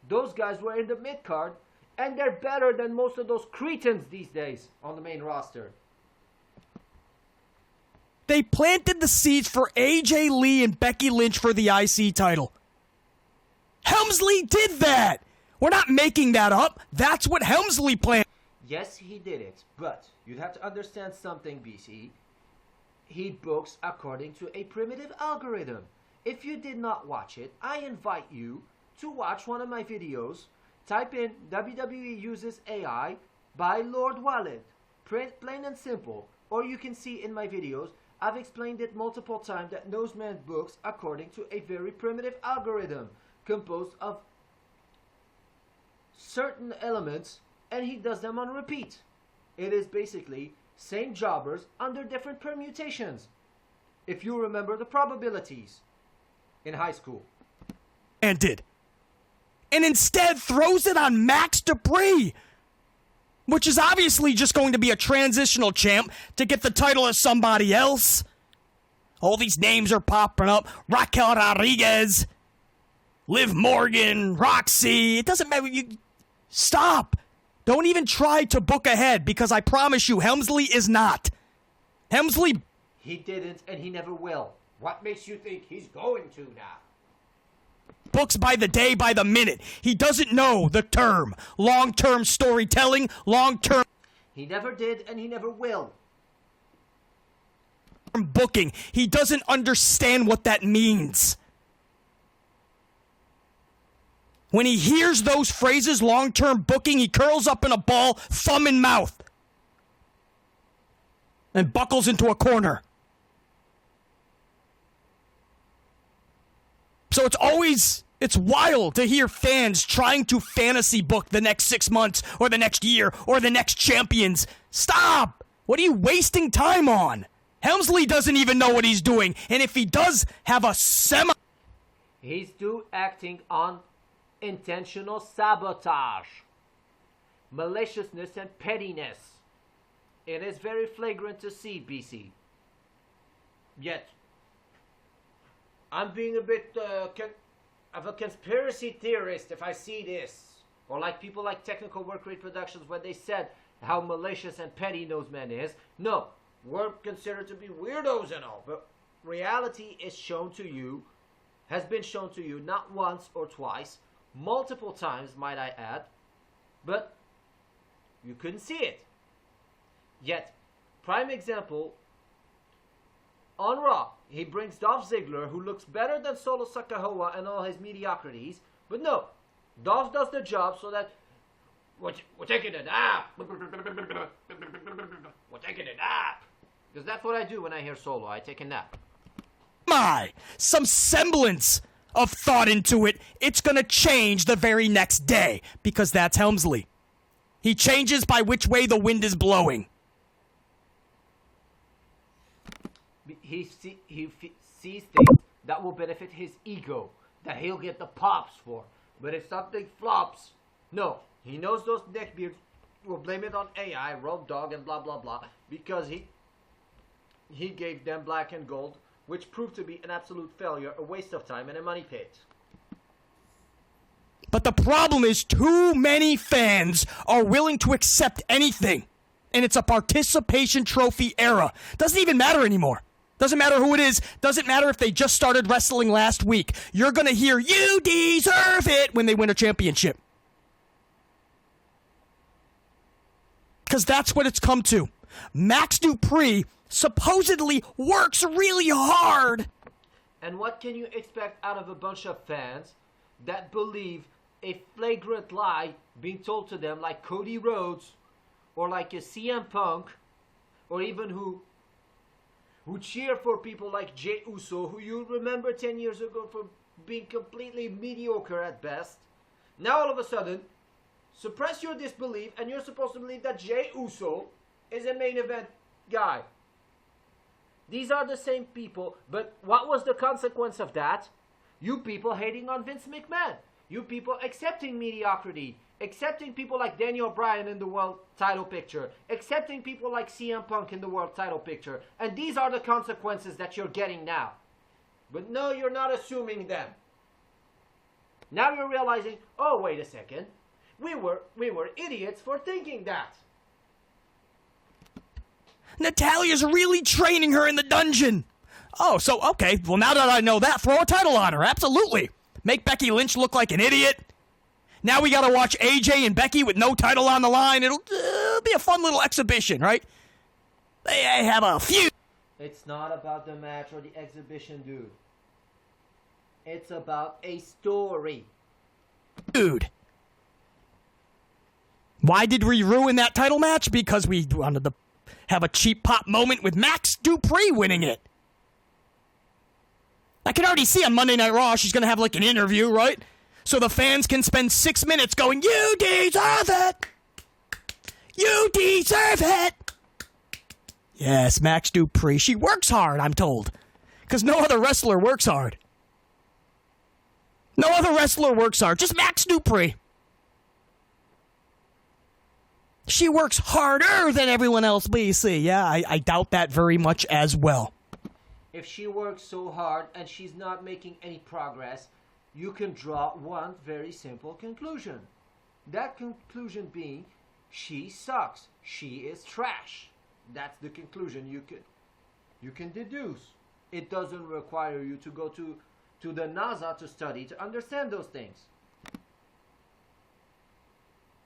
Those guys were in the mid-card, and they're better than most of those cretins these days on the main roster. They planted the seeds for AJ Lee and Becky Lynch for the IC title. Helmsley did that. We're not making that up. That's what Helmsley planned. Yes, he did it, but you'd have to understand something, BC. He books according to a primitive algorithm. If you did not watch it, I invite you to watch one of my videos. Type in WWE uses AI by Lord Walid. Plain and simple. Or you can see in my videos, I've explained it multiple times that Noseman books according to a very primitive algorithm composed of certain elements, and he does them on repeat. It is basically same jobbers under different permutations, if you remember the probabilities in high school. And did. And instead throws it on Max Dupree, which is obviously just going to be a transitional champ to get the title of somebody else. All these names are popping up. Raquel Rodriguez, Liv Morgan, Roxy. It doesn't matter. Stop. Don't even try to book ahead, because I promise you, Helmsley is not. Helmsley... He didn't, and he never will. What makes you think he's going to now? Books by the day, by the minute. He doesn't know the term. Long-term storytelling, long-term... He never did, and he never will. Booking. He doesn't understand what that means. When he hears those phrases, long-term booking, he curls up in a ball, thumb in mouth, and buckles into a corner. So it's wild to hear fans trying to fantasy book the next 6 months, or the next year, or the next champions. Stop! What are you wasting time on? Helmsley doesn't even know what he's doing, and if he does have a He's acting on intentional sabotage, maliciousness, and pettiness. It is very flagrant to see, BC. Yet, I'm being a bit of a conspiracy theorist if I see this. Or like people like Technical Work Rate Productions when they said how malicious and petty Noseman is. No, we're considered to be weirdos and all, but reality is shown to you, has been shown to you not once or twice, multiple times, might I add, but you couldn't see it. Yet, prime example, on Raw, he brings Dolph Ziggler, who looks better than Solo Sikoa and all his mediocrities, but no, Dolph does the job so that we're taking a nap. We're taking a nap. Because that's what I do when I hear Solo. I take a nap. Some semblance of thought into it. It's gonna change the very next day, because that's Helmsley. He changes by which way the wind is blowing. He sees things that will benefit his ego, that he'll get the pops for. But if something flops, no. He knows those neckbeards will blame it on AI, Road Dogg, and blah, blah, blah, because he gave them black and gold, which proved to be an absolute failure, a waste of time, and a money pit. But the problem is too many fans are willing to accept anything. And it's a participation trophy era. Doesn't even matter anymore. Doesn't matter who it is. Doesn't matter if they just started wrestling last week. You're going to hear, "You deserve it," when they win a championship. Because that's what it's come to. Max Dupree supposedly works really hard. And what can you expect out of a bunch of fans that believe a flagrant lie being told to them, like Cody Rhodes or like a CM Punk, or even who cheer for people like Jey Uso, who you remember 10 years ago for being completely mediocre at best? Now all of a sudden, suppress your disbelief, and you're supposed to believe that Jey Uso is a main event guy. These are the same people, but what was the consequence of that? You people hating on Vince McMahon. You people accepting mediocrity. Accepting people like Daniel Bryan in the world title picture. Accepting people like CM Punk in the world title picture. And these are the consequences that you're getting now. But no, you're not assuming them. Now you're realizing, oh, wait a second. We were idiots for thinking that. Natalia's really training her in the dungeon. Oh, so, okay. Well, now that I know that, throw a title on her. Absolutely. Make Becky Lynch look like an idiot. Now we got to watch AJ and Becky with no title on the line. It'll be a fun little exhibition, right? They have a feud. It's not about the match or the exhibition, dude. It's about a story. Dude. Why did we ruin that title match? Because we wanted to have a cheap pop moment with Max Dupree winning it. I can already see on Monday Night Raw she's going to have like an interview, right? So the fans can spend 6 minutes going, "You deserve it! You deserve it!" Yes, Max Dupree. She works hard, I'm told. Because no other wrestler works hard. No other wrestler works hard. Just Max Dupree. She works harder than everyone else, BC. Yeah, I doubt that very much as well. If she works so hard and she's not making any progress, you can draw one very simple conclusion. That conclusion being, she sucks. She is trash. That's the conclusion you can deduce. It doesn't require you to go to the NASA to study to understand those things.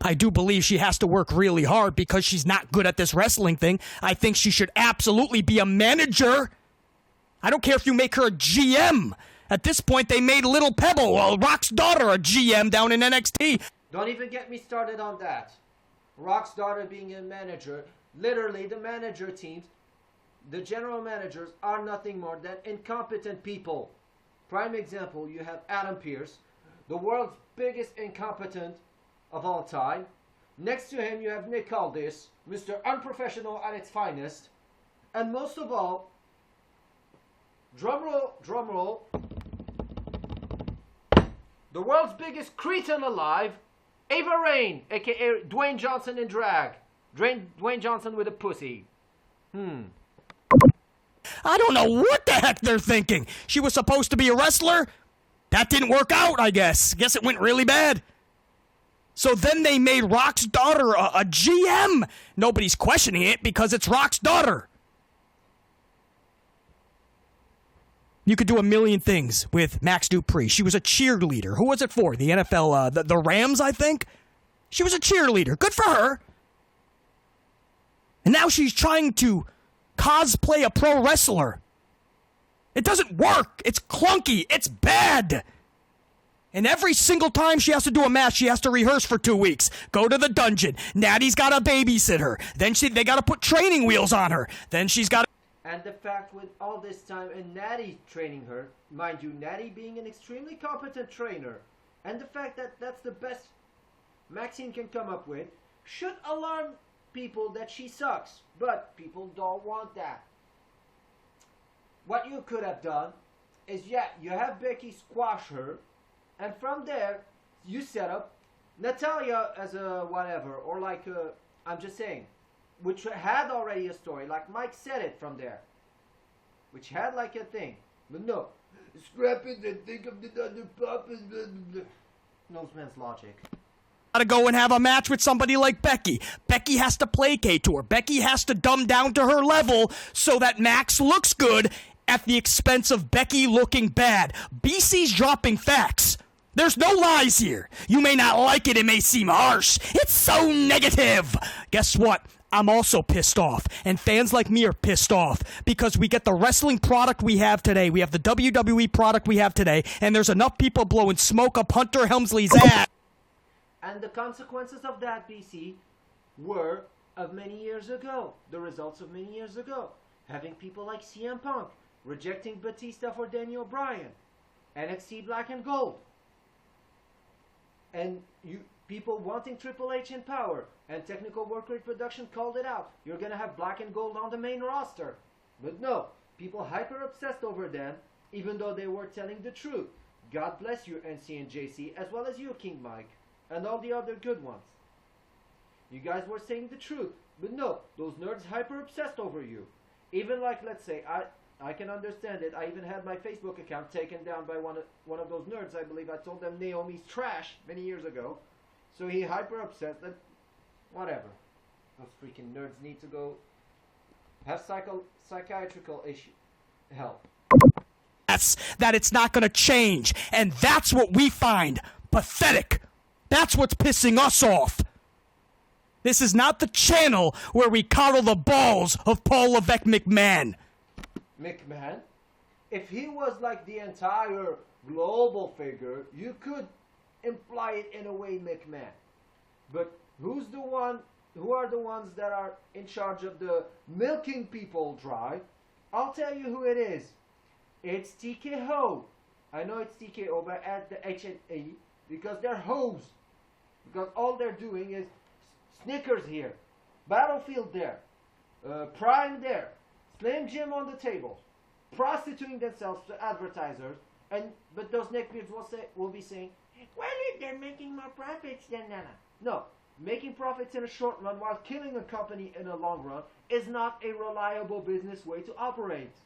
I do believe she has to work really hard because she's not good at this wrestling thing. I think she should absolutely be a manager. I don't care if you make her a GM. At this point, they made Little Pebble, Rock's daughter, a GM down in NXT. Don't even get me started on that. Rock's daughter being a manager, literally the manager teams, the general managers are nothing more than incompetent people. Prime example, you have Adam Pearce, the world's biggest incompetent of all time. Next to him, you have Nick Aldis, Mr. Unprofessional at its finest. And most of all, drumroll, the world's biggest cretin alive, Ava Raine, aka Dwayne Johnson in drag. Dwayne Johnson with a pussy. I don't know what the heck they're thinking. She was supposed to be a wrestler. That didn't work out, I guess. Guess it went really bad. So then they made Rock's daughter a GM. Nobody's questioning it because it's Rock's daughter. You could do a million things with Max Dupree. She was a cheerleader. Who was it for? The NFL, the Rams, I think? She was a cheerleader. Good for her. And now she's trying to cosplay a pro wrestler. It doesn't work. It's clunky. It's bad. And every single time she has to do a match, she has to rehearse for 2 weeks. Go to the dungeon. Natty's got to babysit her. Then they got to put training wheels on her. Then she's got to... And the fact with all this time and Natty training her, mind you, Natty being an extremely competent trainer, and the fact that that's the best Maxine can come up with, should alarm people that she sucks. But people don't want that. What you could have done is, yeah, you have Becky squash her, and from there, you set up Natalia as a whatever, or like a, I'm just saying, which had already a story, like Mike said it from there, which had like a thing. But no, scrap it and think of the other puppets. No man's logic. To go and have a match with somebody like Becky. Becky has to placate to her. Becky has to dumb down to her level so that Max looks good at the expense of Becky looking bad. BC's dropping facts. There's no lies here. You may not like it. It may seem harsh. It's so negative. Guess what? I'm also pissed off. And fans like me are pissed off because we get the wrestling product we have today. We have the WWE product we have today. And there's enough people blowing smoke up Hunter Helmsley's ass. And the consequences of that, BC, were of many years ago. The results of many years ago. Having people like CM Punk rejecting Batista for Daniel Bryan. NXT Black and Gold. And people wanting Triple H in power, and Technical Work Rate Production called it out. You're going to have Black and Gold on the main roster. But no, people hyper-obsessed over them, even though they were telling the truth. God bless you, NC and JC, as well as you, King Mike, and all the other good ones. You guys were saying the truth. But no, those nerds hyper-obsessed over you. Even like, let's say, I can understand it. I even had my Facebook account taken down by one of those nerds. I believe I told them Naomi's trash many years ago. So he hyper obsessed that whatever. Those freaking nerds need to go have psychiatrical issue help. That it's not going to change. And that's what we find pathetic. That's what's pissing us off. This is not the channel where we coddle the balls of Paul Levesque McMahon. McMahon? If he was like the entire global figure, you could imply it in a way, McMahon. But who are the ones that are in charge of the milking people dry? I'll tell you who it is. It's TKO. I know it's TKO, but at the HNA, because they're hoes. Because all they're doing is Snickers here, Battlefield there, Prime there, Slim Jim on the table, prostituting themselves to advertisers, but those neckbeards will be saying, well, they're making more profits than Nana. No, making profits in a short run while killing a company in a long run is not a reliable business way to operate.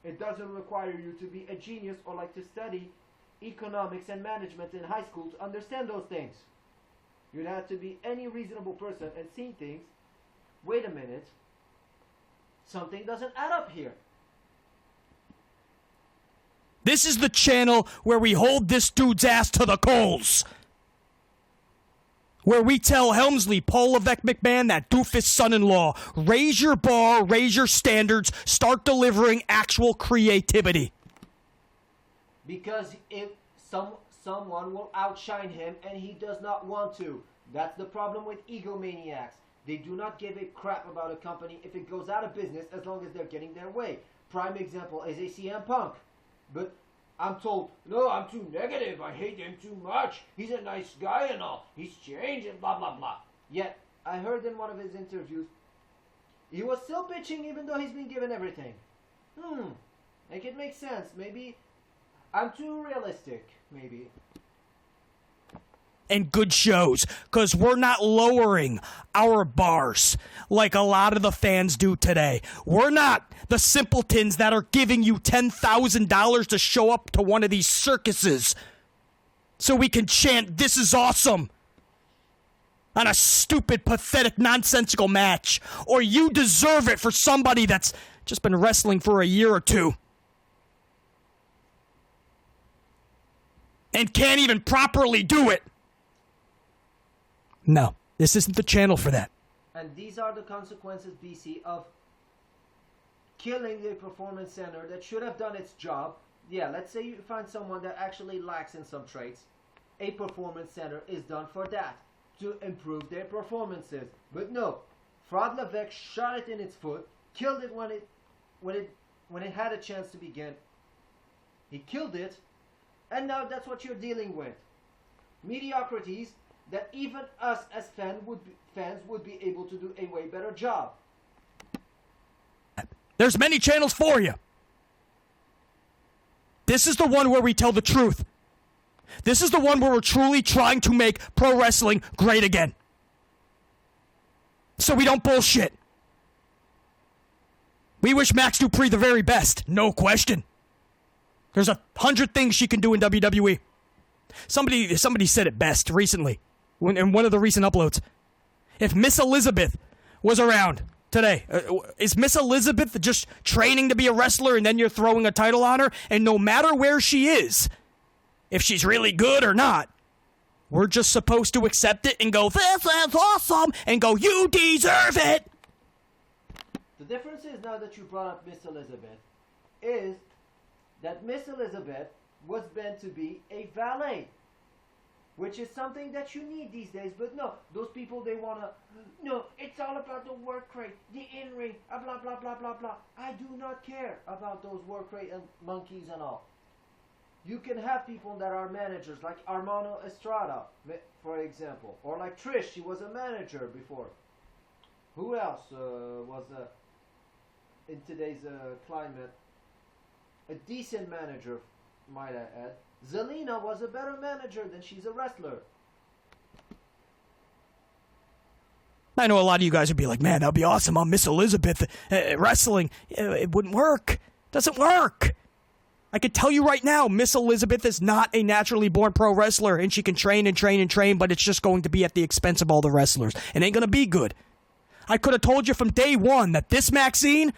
It doesn't require you to be a genius or like to study economics and management in high school to understand those things. You'd have to be any reasonable person and see things. Wait a minute. Something doesn't add up here. This is the channel where we hold this dude's ass to the coals. Where we tell Helmsley, Paul Levesque McMahon, that doofus son-in-law, raise your bar, raise your standards, start delivering actual creativity. Because if someone will outshine him and he does not want to. That's the problem with egomaniacs. They do not give a crap about a company if it goes out of business as long as they're getting their way. Prime example is a CM Punk. But I'm told, no, I'm too negative. I hate him too much. He's a nice guy and all. He's changed and blah, blah, blah. Yet, I heard in one of his interviews, he was still bitching even though he's been given everything. Like it makes sense. Maybe I'm too realistic. Maybe. And good shows, because we're not lowering our bars like a lot of the fans do today. We're not the simpletons that are giving you $10,000 to show up to one of these circuses so we can chant, "This is awesome," on a stupid, pathetic, nonsensical match. Or you deserve it for somebody that's just been wrestling for a year or two. and can't even properly do it. No, this isn't the channel for that. And these are the consequences, BC, of killing the performance center that should have done its job. Yeah, let's say you find someone that actually lacks in some traits. A performance center is done for that, to improve their performances. But no, Fraud Levesque shot it in its foot, killed it when it had a chance to begin. He killed it, and now that's what you're dealing with. Mediocrities that even us as fans would be able to do a way better job. There's many channels for you. This is the one where we tell the truth. This is the one where we're truly trying to make pro wrestling great again. So we don't bullshit. We wish Max Dupree the very best, no question. There's 100 things she can do in WWE. Somebody said it best recently, in one of the recent uploads. If Miss Elizabeth was around today, is Miss Elizabeth just training to be a wrestler and then you're throwing a title on her? And no matter where she is, if she's really good or not, we're just supposed to accept it and go, this is awesome, and go, you deserve it. The difference is, now that you brought up Miss Elizabeth, is that Miss Elizabeth was meant to be a valet, which is something that you need these days. But no, those people, they want to, no, it's all about the work rate, the in-ring, blah, blah, blah, blah, blah. I do not care about those work rate and monkeys and all. You can have people that are managers, like Armando Estrada, for example. Or like Trish, she was a manager before. Who else was, in today's climate, a decent manager, might I add. Zelina was a better manager than she's a wrestler. I know a lot of you guys would be like, man, that'd be awesome. I'm Miss Elizabeth wrestling. It wouldn't work. Doesn't work. I could tell you right now, Miss Elizabeth is not a naturally born pro wrestler, and she can train and train and train, but it's just going to be at the expense of all the wrestlers. It ain't going to be good. I could have told you from day one that this Maxine,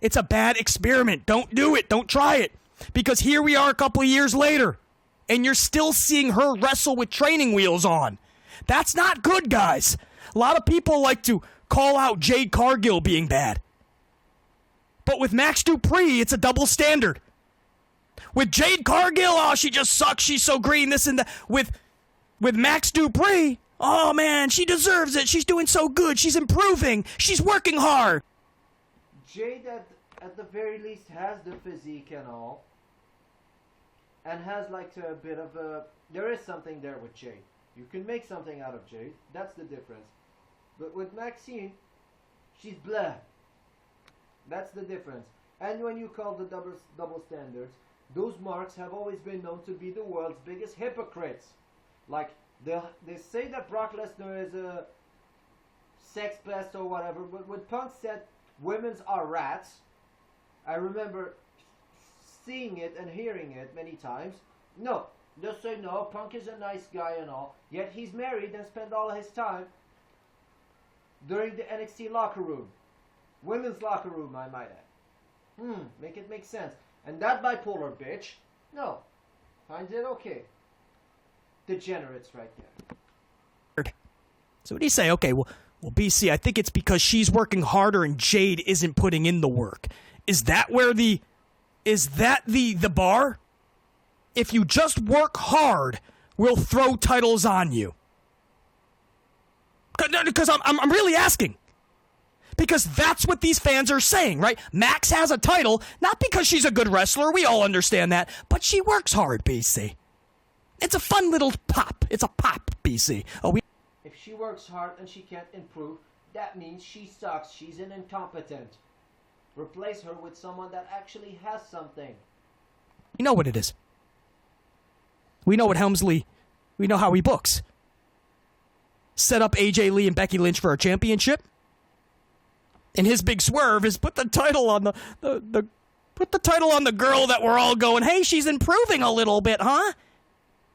it's a bad experiment. Don't do it. Don't try it. Because here we are a couple of years later, and you're still seeing her wrestle with training wheels on. That's not good, guys. A lot of people like to call out Jade Cargill being bad. But with Max Dupree, it's a double standard. With Jade Cargill, oh, she just sucks. She's so green, this and that. With Max Dupree, oh, man, she deserves it. She's doing so good. She's improving. She's working hard. Jade, at the very least, has the physique and all. And has like a bit of a... There is something there with Jade. You can make something out of Jade. That's the difference. But with Maxine, she's blah. That's the difference. And when you call the double standards, those marks have always been known to be the world's biggest hypocrites. Like, they say that Brock Lesnar is a sex pest or whatever, but when Punk said women's are rats, I remember seeing it and hearing it many times. No, just say no, Punk is a nice guy and all, yet he's married and spent all his time during the NXT locker room. Women's locker room, I might add. Make it make sense. And that bipolar bitch, no, finds it okay. Degenerates right there. So what do you say? Okay, well, BC, I think it's because she's working harder and Jade isn't putting in the work. Is that the bar? If you just work hard, we'll throw titles on you. Because I'm really asking. Because that's what these fans are saying, right? Max has a title, not because she's a good wrestler, we all understand that, but she works hard, BC. It's a fun little pop. It's a pop, BC. If she works hard and she can't improve, that means she sucks. She's an incompetent. Replace her with someone that actually has something. We know what it is. We know what Helmsley, we know how he books. Set up AJ Lee and Becky Lynch for a championship. And his big swerve is put the title on put the title on the girl that we're all going, hey, she's improving a little bit, huh?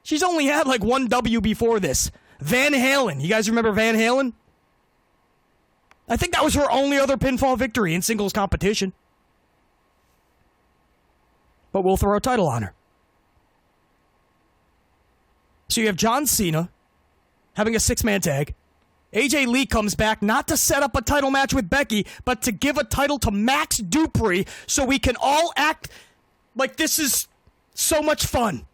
She's only had like one W before this. Van Halen. You guys remember Van Halen? I think that was her only other pinfall victory in singles competition. But we'll throw a title on her. So you have John Cena having a 6-man tag. AJ Lee comes back not to set up a title match with Becky, but to give a title to Max Dupree so we can all act like this is so much fun.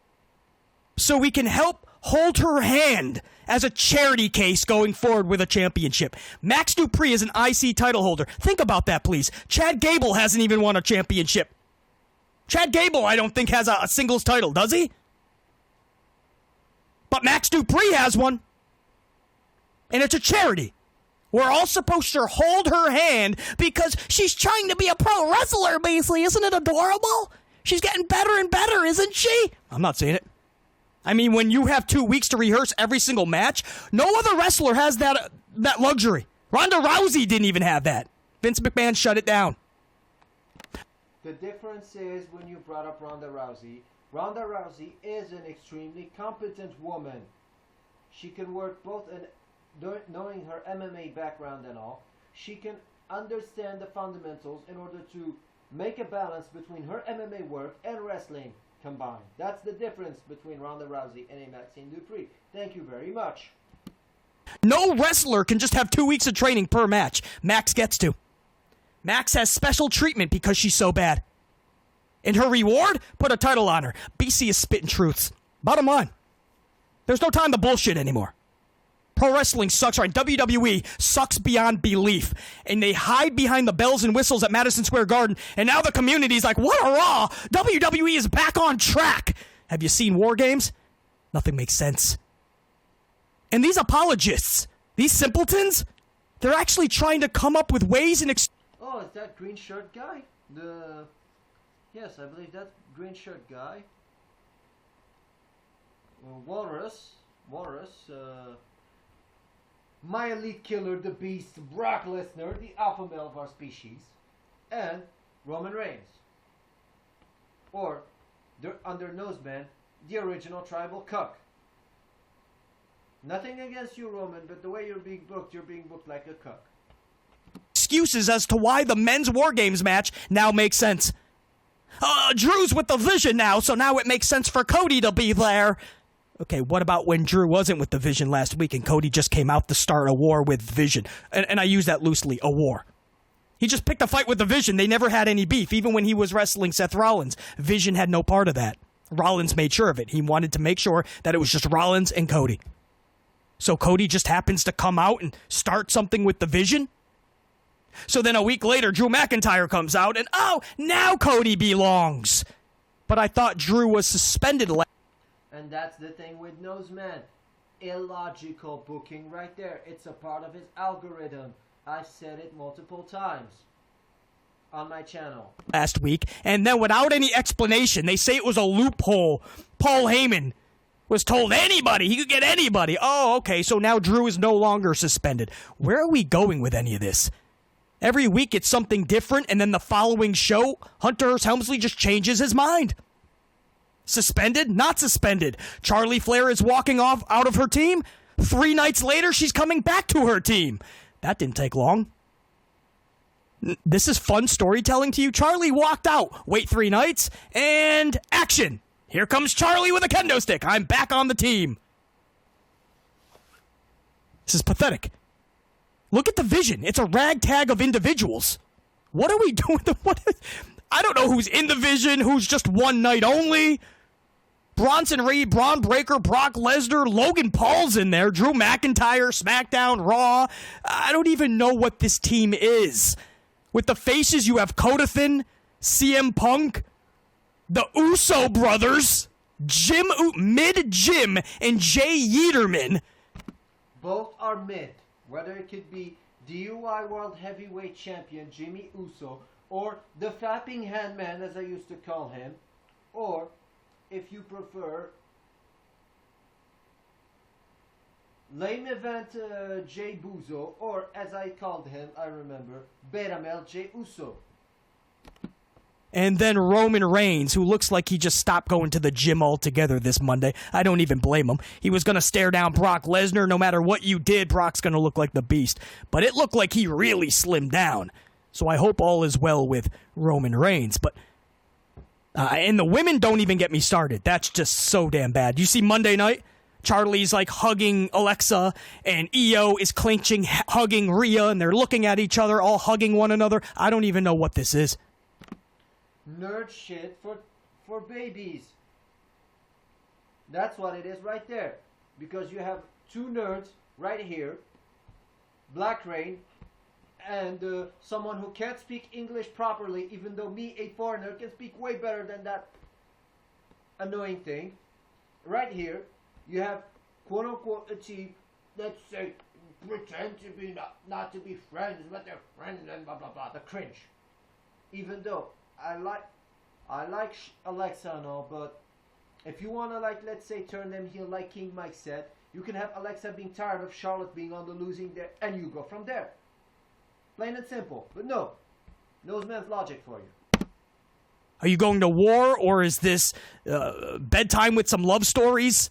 So we can help hold her hand as a charity case going forward with a championship. Max Dupree is an IC title holder. Think about that, please. Chad Gable hasn't even won a championship. Chad Gable, I don't think, has a singles title, does he? But Max Dupree has one. And it's a charity. We're all supposed to hold her hand because she's trying to be a pro wrestler, basically. Isn't it adorable? She's getting better and better, isn't she? I'm not saying it. I mean, when you have 2 weeks to rehearse every single match, no other wrestler has that luxury. Ronda Rousey didn't even have that. Vince McMahon shut it down. The difference is when you brought up Ronda Rousey is an extremely competent woman. She can work both in knowing her MMA background and all. She can understand the fundamentals in order to make a balance between her MMA work and wrestling combined. That's the difference between Ronda Rousey and a Maxine Dupree. Thank you very much. No wrestler can just have 2 weeks of training per match. Max gets to. Max has special treatment because she's so bad. And her reward? Put a title on her. BC is spitting truths. Bottom line. There's no time to bullshit anymore. Pro wrestling sucks, right? WWE sucks beyond belief. And they hide behind the bells and whistles at Madison Square Garden. And now the community's like, what a raw! WWE is back on track! Have you seen War Games? Nothing makes sense. And these apologists, these simpletons, they're actually trying to come up with ways and... Oh, is that green shirt guy? Yes, I believe that green shirt guy. Walrus, my elite killer, the beast, Brock Lesnar, the alpha male of our species, and Roman Reigns. Or, under Noseman, the original tribal cuck. Nothing against you, Roman, but the way you're being booked like a cuck. Excuses as to why the men's War Games match now makes sense. Drew's with the Vision now, so now it makes sense for Cody to be there. Okay, what about when Drew wasn't with the Vision last week and Cody just came out to start a war with Vision? And I use that loosely, a war. He just picked a fight with the Vision. They never had any beef. Even when he was wrestling Seth Rollins, Vision had no part of that. Rollins made sure of it. He wanted to make sure that it was just Rollins and Cody. So Cody just happens to come out and start something with the Vision? So then a week later, Drew McIntyre comes out and, now Cody belongs. But I thought Drew was suspended last. And that's the thing with Noseman. Illogical booking right there. It's a part of his algorithm. I've said it multiple times on my channel. Last week, and then without any explanation, they say it was a loophole. Paul Heyman was told anybody, he could get anybody. Oh, okay, so now Drew is no longer suspended. Where are we going with any of this? Every week it's something different, and then the following show, Hunter Hearst Helmsley just changes his mind. Suspended? Not suspended. Charlie Flair is walking off out of her team. 3 nights later, she's coming back to her team. That didn't take long. This is fun storytelling to you. Charlie walked out. Wait 3 nights, and action. Here comes Charlie with a kendo stick. I'm back on the team. This is pathetic. Look at the Vision. It's a ragtag of individuals. What are we doing? I don't know who's in the Vision, who's just one night only. Bronson Reed, Braun Breaker, Brock Lesnar, Logan Paul's in there, Drew McIntyre, SmackDown, Raw. I don't even know what this team is. With the faces, you have Kodathan, CM Punk, the Uso brothers, Mid-Jim, and Jay Yeaterman. Both are mid. Whether it could be DUI World Heavyweight Champion Jimmy Uso, or the Fapping Handman, as I used to call him, or, if you prefer, Lame Event Jay Buzo, or, as I called him, I remember, Beramel Jay Uso. And then Roman Reigns, who looks like he just stopped going to the gym altogether this Monday. I don't even blame him. He was going to stare down Brock Lesnar. No matter what you did, Brock's going to look like the Beast. But it looked like he really slimmed down. So I hope all is well with Roman Reigns. But and the women don't even get me started. That's just so damn bad. You see Monday night? Charlie's like hugging Alexa, and EO is clinching, hugging Rhea, and they're looking at each other, all hugging one another. I don't even know what this is. Nerd shit for babies. That's what it is right there. Because you have two nerds right here, Black Rain, and someone who can't speak English properly, even though me, a foreigner, can speak way better than that annoying thing. Right here, you have quote-unquote achieve, let's say, pretend to be not to be friends, but they're friends and blah blah blah, the cringe. Even though I like Alexa and all, but if you want to, like, let's say, turn them heel like King Mike said, you can have Alexa being tired of Charlotte being on the losing there, and you go from there. Plain and simple. But no. Knows man's logic for you. Are you going to war, or is this bedtime with some love stories?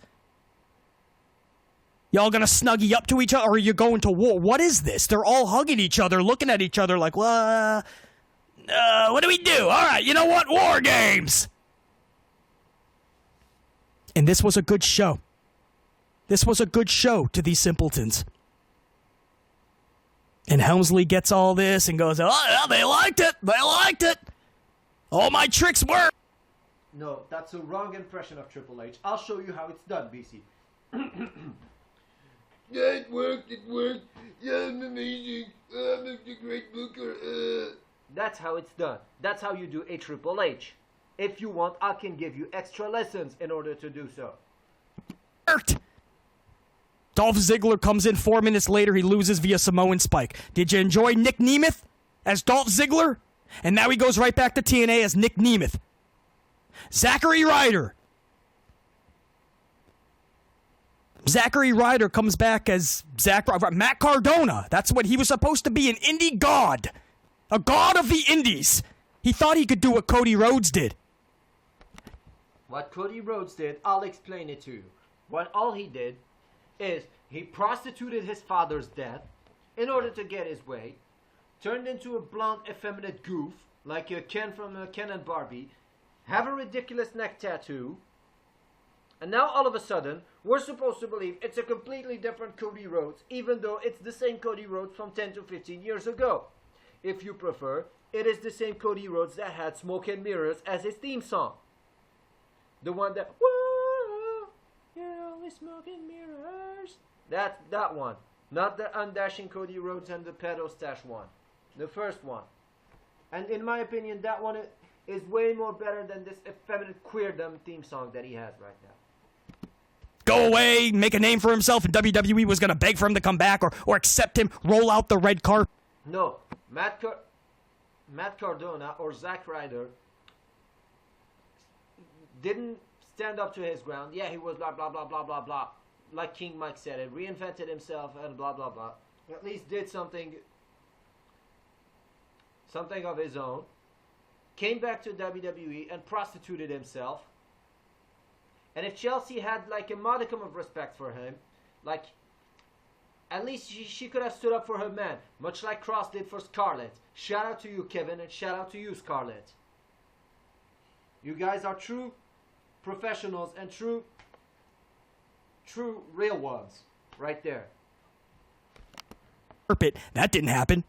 Y'all gonna snuggie up to each other, or are you going to war? What is this? They're all hugging each other, looking at each other like, what do we do? All right, you know what? War games! And this was a good show. This was a good show to these simpletons. And Helmsley gets all this and goes, oh, yeah, they liked it. They liked it. All my tricks work. No, that's a wrong impression of Triple H. I'll show you how it's done, BC. Yeah, it worked. Yeah, I'm amazing. I'm a great booker. That's how it's done. That's how you do a Triple H. If you want, I can give you extra lessons in order to do so. Dolph Ziggler comes in 4 minutes later. He loses via Samoan Spike. Did you enjoy Nick Nemeth as Dolph Ziggler? And now he goes right back to TNA as Nick Nemeth. Zachary Ryder. Zachary Ryder comes back as Matt Cardona. That's what he was supposed to be, an indie god. A god of the indies. He thought he could do what Cody Rhodes did. What Cody Rhodes did, I'll explain it to you. All he did is he prostituted his father's death in order to get his way, turned into a blonde, effeminate goof like Ken from Ken and Barbie, have a ridiculous neck tattoo, and now all of a sudden we're supposed to believe it's a completely different Cody Rhodes, even though it's the same Cody Rhodes from 10 to 15 years ago. If you prefer, it is the same Cody Rhodes that had Smoke and Mirrors as his theme song. The one that, whoa, you're only smoke and mirrors. That one. Not the undashing Cody Rhodes and the pedo stash one. The first one. And in my opinion, that one is way more better than this effeminate queerdom theme song that he has right now. Go away, make a name for himself, and WWE was going to beg for him to come back or accept him, roll out the red carpet. No. Matt Cardona or Zack Ryder didn't stand up to his ground. Yeah, he was blah, blah, blah, blah, blah, blah. Like King Mike said it. Reinvented himself and blah, blah, blah. At least did something of his own. Came back to WWE and prostituted himself. And if Chelsea had like a modicum of respect for him, like at least she could have stood up for her man, much like Cross did for Scarlett. Shout out to you, Kevin, and shout out to you, Scarlett. You guys are true professionals and true real ones right there. That didn't happen.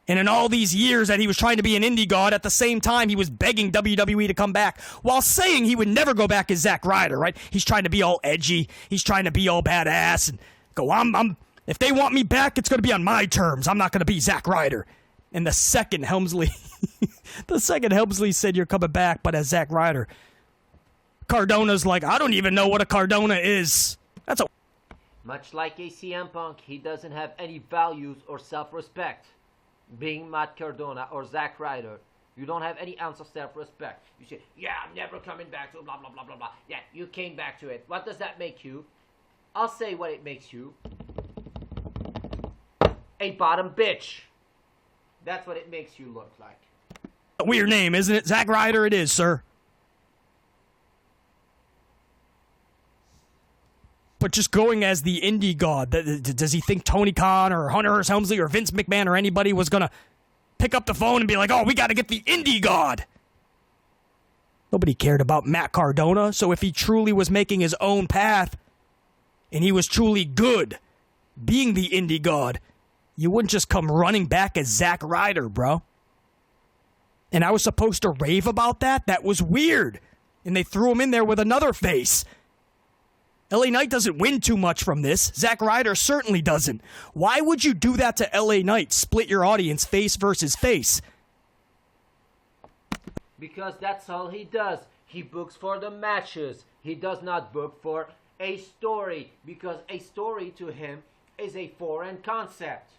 And in all these years that he was trying to be an indie god, at the same time he was begging WWE to come back while saying he would never go back as Zack Ryder, right? He's trying to be all edgy. He's trying to be all badass and go, if they want me back, it's going to be on my terms. I'm not going to be Zack Ryder. And the second Helmsley said you're coming back, but as Zack Ryder, Cardona's like, I don't even know what a Cardona is. Much like a CM Punk, he doesn't have any values or self-respect. Being Matt Cardona or Zack Ryder, you don't have any ounce of self-respect. You say, yeah, I'm never coming back to blah, blah, blah, blah, blah. Yeah, you came back to it. What does that make you? I'll say what it makes you. A bottom bitch. That's what it makes you look like. A weird name, isn't it? Zack Ryder it is, sir. But just going as the indie god, does he think Tony Khan or Hunter Hearst Helmsley or Vince McMahon or anybody was going to pick up the phone and be like, oh, we got to get the indie god? Nobody cared about Matt Cardona, so if he truly was making his own path, and he was truly good, being the indie god, you wouldn't just come running back as Zack Ryder, bro. And I was supposed to rave about that? That was weird. And they threw him in there with another face. LA Knight doesn't win too much from this. Zack Ryder certainly doesn't. Why would you do that to LA Knight? Split your audience face versus face. Because that's all he does. He books for the matches. He does not book for a story. Because a story to him is a foreign concept.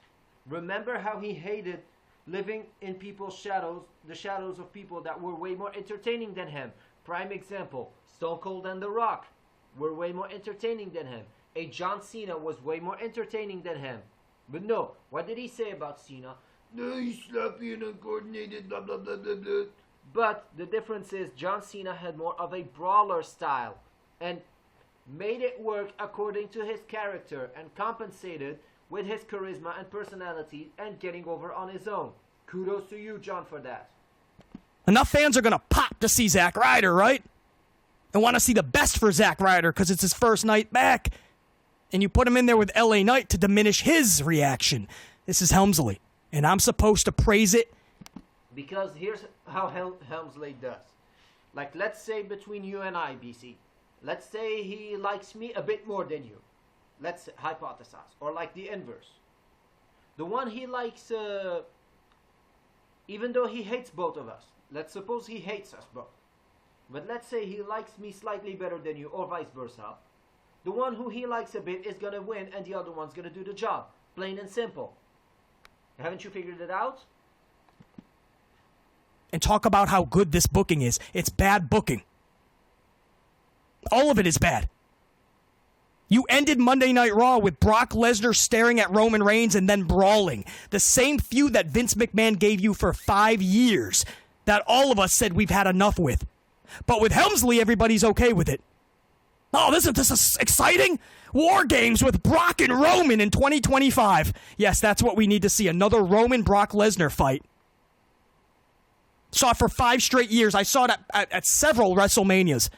Remember how he hated living in people's shadows, the shadows of people that were way more entertaining than him. Prime example, Stone Cold and The Rock were way more entertaining than him. A John Cena was way more entertaining than him. But no, what did he say about Cena? No, he's sloppy and uncoordinated, blah blah blah blah blah. But the difference is John Cena had more of a brawler style and made it work according to his character and compensated with his charisma and personality and getting over on his own. Kudos to you, John, for that. Enough fans are going to pop to see Zack Ryder, right? And want to see the best for Zack Ryder because it's his first night back. And you put him in there with LA Knight to diminish his reaction. This is Helmsley. And I'm supposed to praise it. Because here's how Helmsley does. Like, let's say between you and I, BC. Let's say he likes me a bit more than you. Let's hypothesize. Or like the inverse. The one he likes, even though he hates both of us. Let's suppose he hates us both. But let's say he likes me slightly better than you, or vice versa. The one who he likes a bit is going to win, and the other one's going to do the job. Plain and simple. Haven't you figured it out? And talk about how good this booking is. It's bad booking. All of it is bad. You ended Monday Night Raw with Brock Lesnar staring at Roman Reigns and then brawling. The same feud that Vince McMahon gave you for 5 years. That all of us said we've had enough with. But with Helmsley, everybody's okay with it. Oh, isn't this exciting? War Games with Brock and Roman in 2025. Yes, that's what we need to see. Another Roman-Brock Lesnar fight. Saw it for 5 straight years. I saw it at several WrestleManias.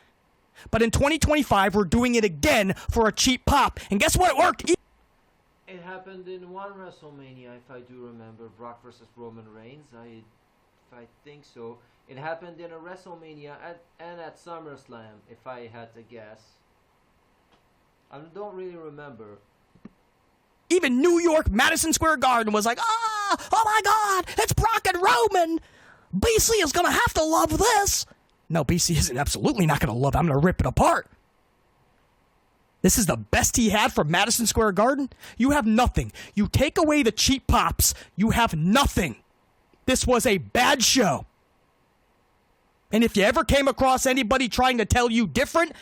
But in 2025, we're doing it again for a cheap pop. And guess what? It worked. It happened in one WrestleMania, if I do remember. Brock versus Roman Reigns. If I think so. It happened in a WrestleMania and at SummerSlam, if I had to guess. I don't really remember. Even New York, Madison Square Garden was like, oh my God, it's Brock and Roman. BC is going to have to love this. No, BC isn't absolutely not going to love it. I'm going to rip it apart. This is the best he had from Madison Square Garden? You have nothing. You take away the cheap pops, you have nothing. This was a bad show. And if you ever came across anybody trying to tell you different,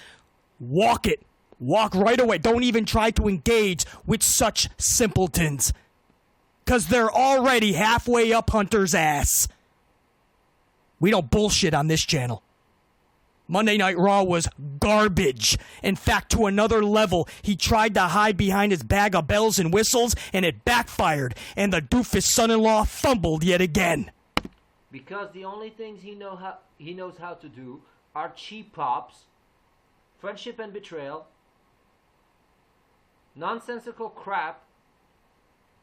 walk it. Walk right away. Don't even try to engage with such simpletons. Because they're already halfway up Hunter's ass. We don't bullshit on this channel. Monday Night Raw was garbage. In fact, to another level, he tried to hide behind his bag of bells and whistles, and it backfired, and the doofus son-in-law fumbled yet again. Because the only things he knows how to do are cheap pops, friendship and betrayal, nonsensical crap,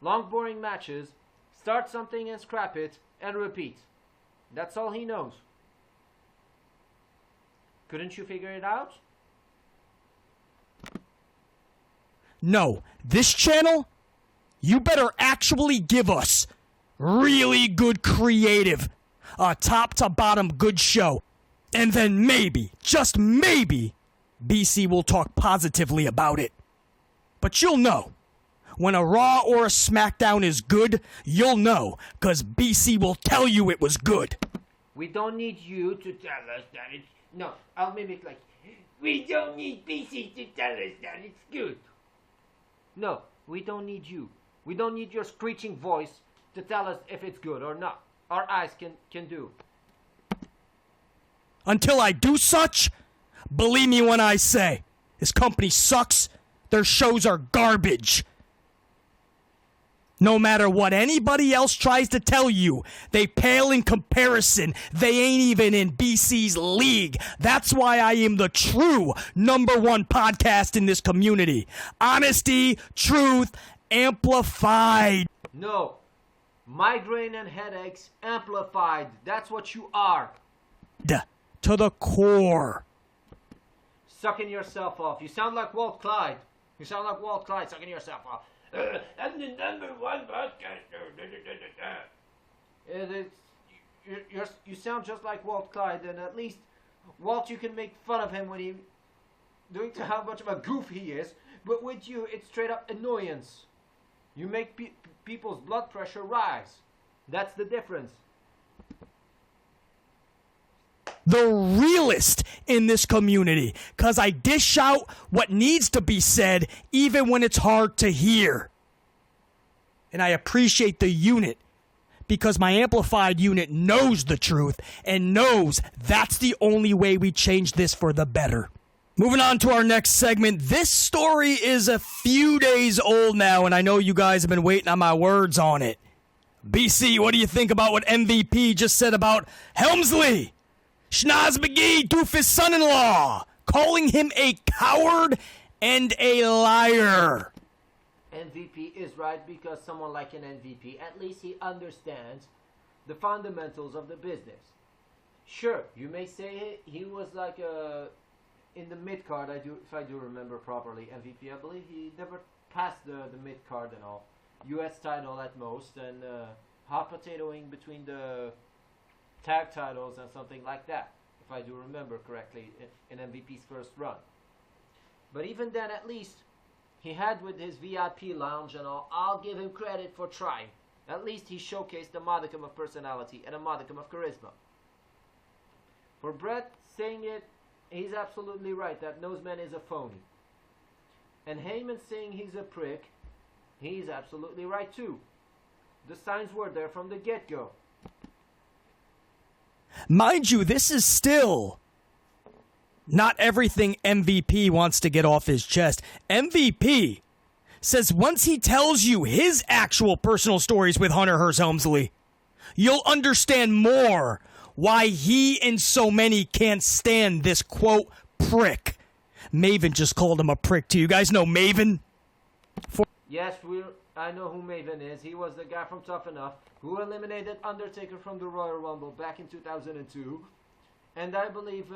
long boring matches, start something and scrap it, and repeat. That's all he knows. Couldn't you figure it out? No, this channel, you better actually give us really good creative, a top to bottom good show. And then maybe, just maybe, BC will talk positively about it. But you'll know. When a Raw or a SmackDown is good, you'll know, because BC will tell you it was good. We don't need you to tell us that it's... No, I'll mimic like... We don't need BC to tell us that it's good. No, we don't need you. We don't need your screeching voice to tell us if it's good or not. Our eyes can do. Until I do such, believe me when I say, this company sucks, their shows are garbage. No matter what anybody else tries to tell you, they pale in comparison. They ain't even in BC's league. That's why I am the true #1 podcast in this community. Honesty, truth, amplified. No. Migraine and headaches amplified. That's what you are. To the core. Sucking yourself off. You sound like Walt Clyde. You sound like Walt Clyde sucking yourself off. I'm the #1 podcaster. You sound just like Walt Clyde, and at least Walt, you can make fun of him when he doing to how much of a goof he is, but with you, it's straight up annoyance. You make people's blood pressure rise. That's the difference. The realest in this community, because I dish out what needs to be said even when it's hard to hear. And I appreciate the unit because my amplified unit knows the truth and knows that's the only way we change this for the better. Moving on to our next segment. This story is a few days old now, and I know you guys have been waiting on my words on it. BC, what do you think about what MVP just said about Helmsley? Schnoz McGee, Doofus' son-in-law, calling him a coward and a liar. MVP is right because someone like an MVP, at least he understands the fundamentals of the business. Sure, you may say he was like in the mid-card, if I do remember properly, MVP. I believe he never passed the mid-card and all. US title at most, and hot potatoing between the tag titles and something like that, if I do remember correctly, in MVP's first run. But even then, at least, he had with his VIP lounge and all, I'll give him credit for trying. At least he showcased a modicum of personality and a modicum of charisma. For Brett saying it, he's absolutely right that Noseman is a phony. And Heyman saying he's a prick, he's absolutely right too. The signs were there from the get-go. Mind you, this is still not everything MVP wants to get off his chest. MVP says once he tells you his actual personal stories with Hunter Hearst Helmsley, you'll understand more why he and so many can't stand this, quote, prick. Maven just called him a prick too. You guys know Maven? Yes, I know who Maven is. He was the guy from Tough Enough who eliminated Undertaker from the Royal Rumble back in 2002. And I believe,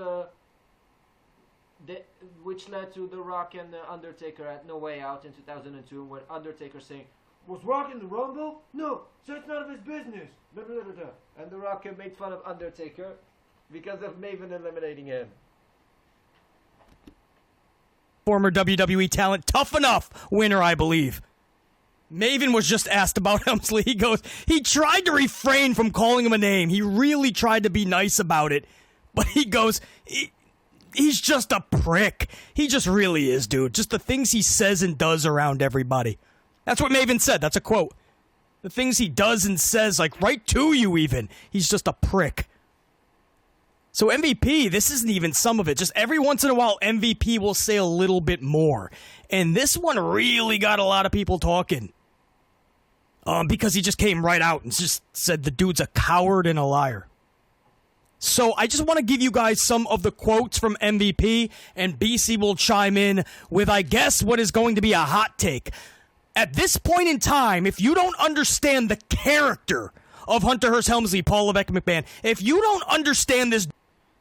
which led to The Rock and Undertaker at No Way Out in 2002, when Undertaker saying, "Was Rock in the Rumble? No, so it's none of his business." Blah, blah, blah, blah. And The Rock made fun of Undertaker because of Maven eliminating him. Former WWE talent, Tough Enough winner, I believe. Maven was just asked about Helmsley. He goes, he tried to refrain from calling him a name. He really tried to be nice about it. But he goes, he's just a prick. He just really is, dude. Just the things he says and does around everybody. That's what Maven said. That's a quote. The things he does and says, like right to you even. He's just a prick. So MVP, this isn't even some of it. Just every once in a while, MVP will say a little bit more. And this one really got a lot of people talking. Because he just came right out and just said the dude's a coward and a liar. So I just want to give you guys some of the quotes from MVP, and BC will chime in with, I guess, what is going to be a hot take. At this point in time, if you don't understand the character of Hunter Hearst Helmsley, Paul Levesque McMahon, if you don't understand this...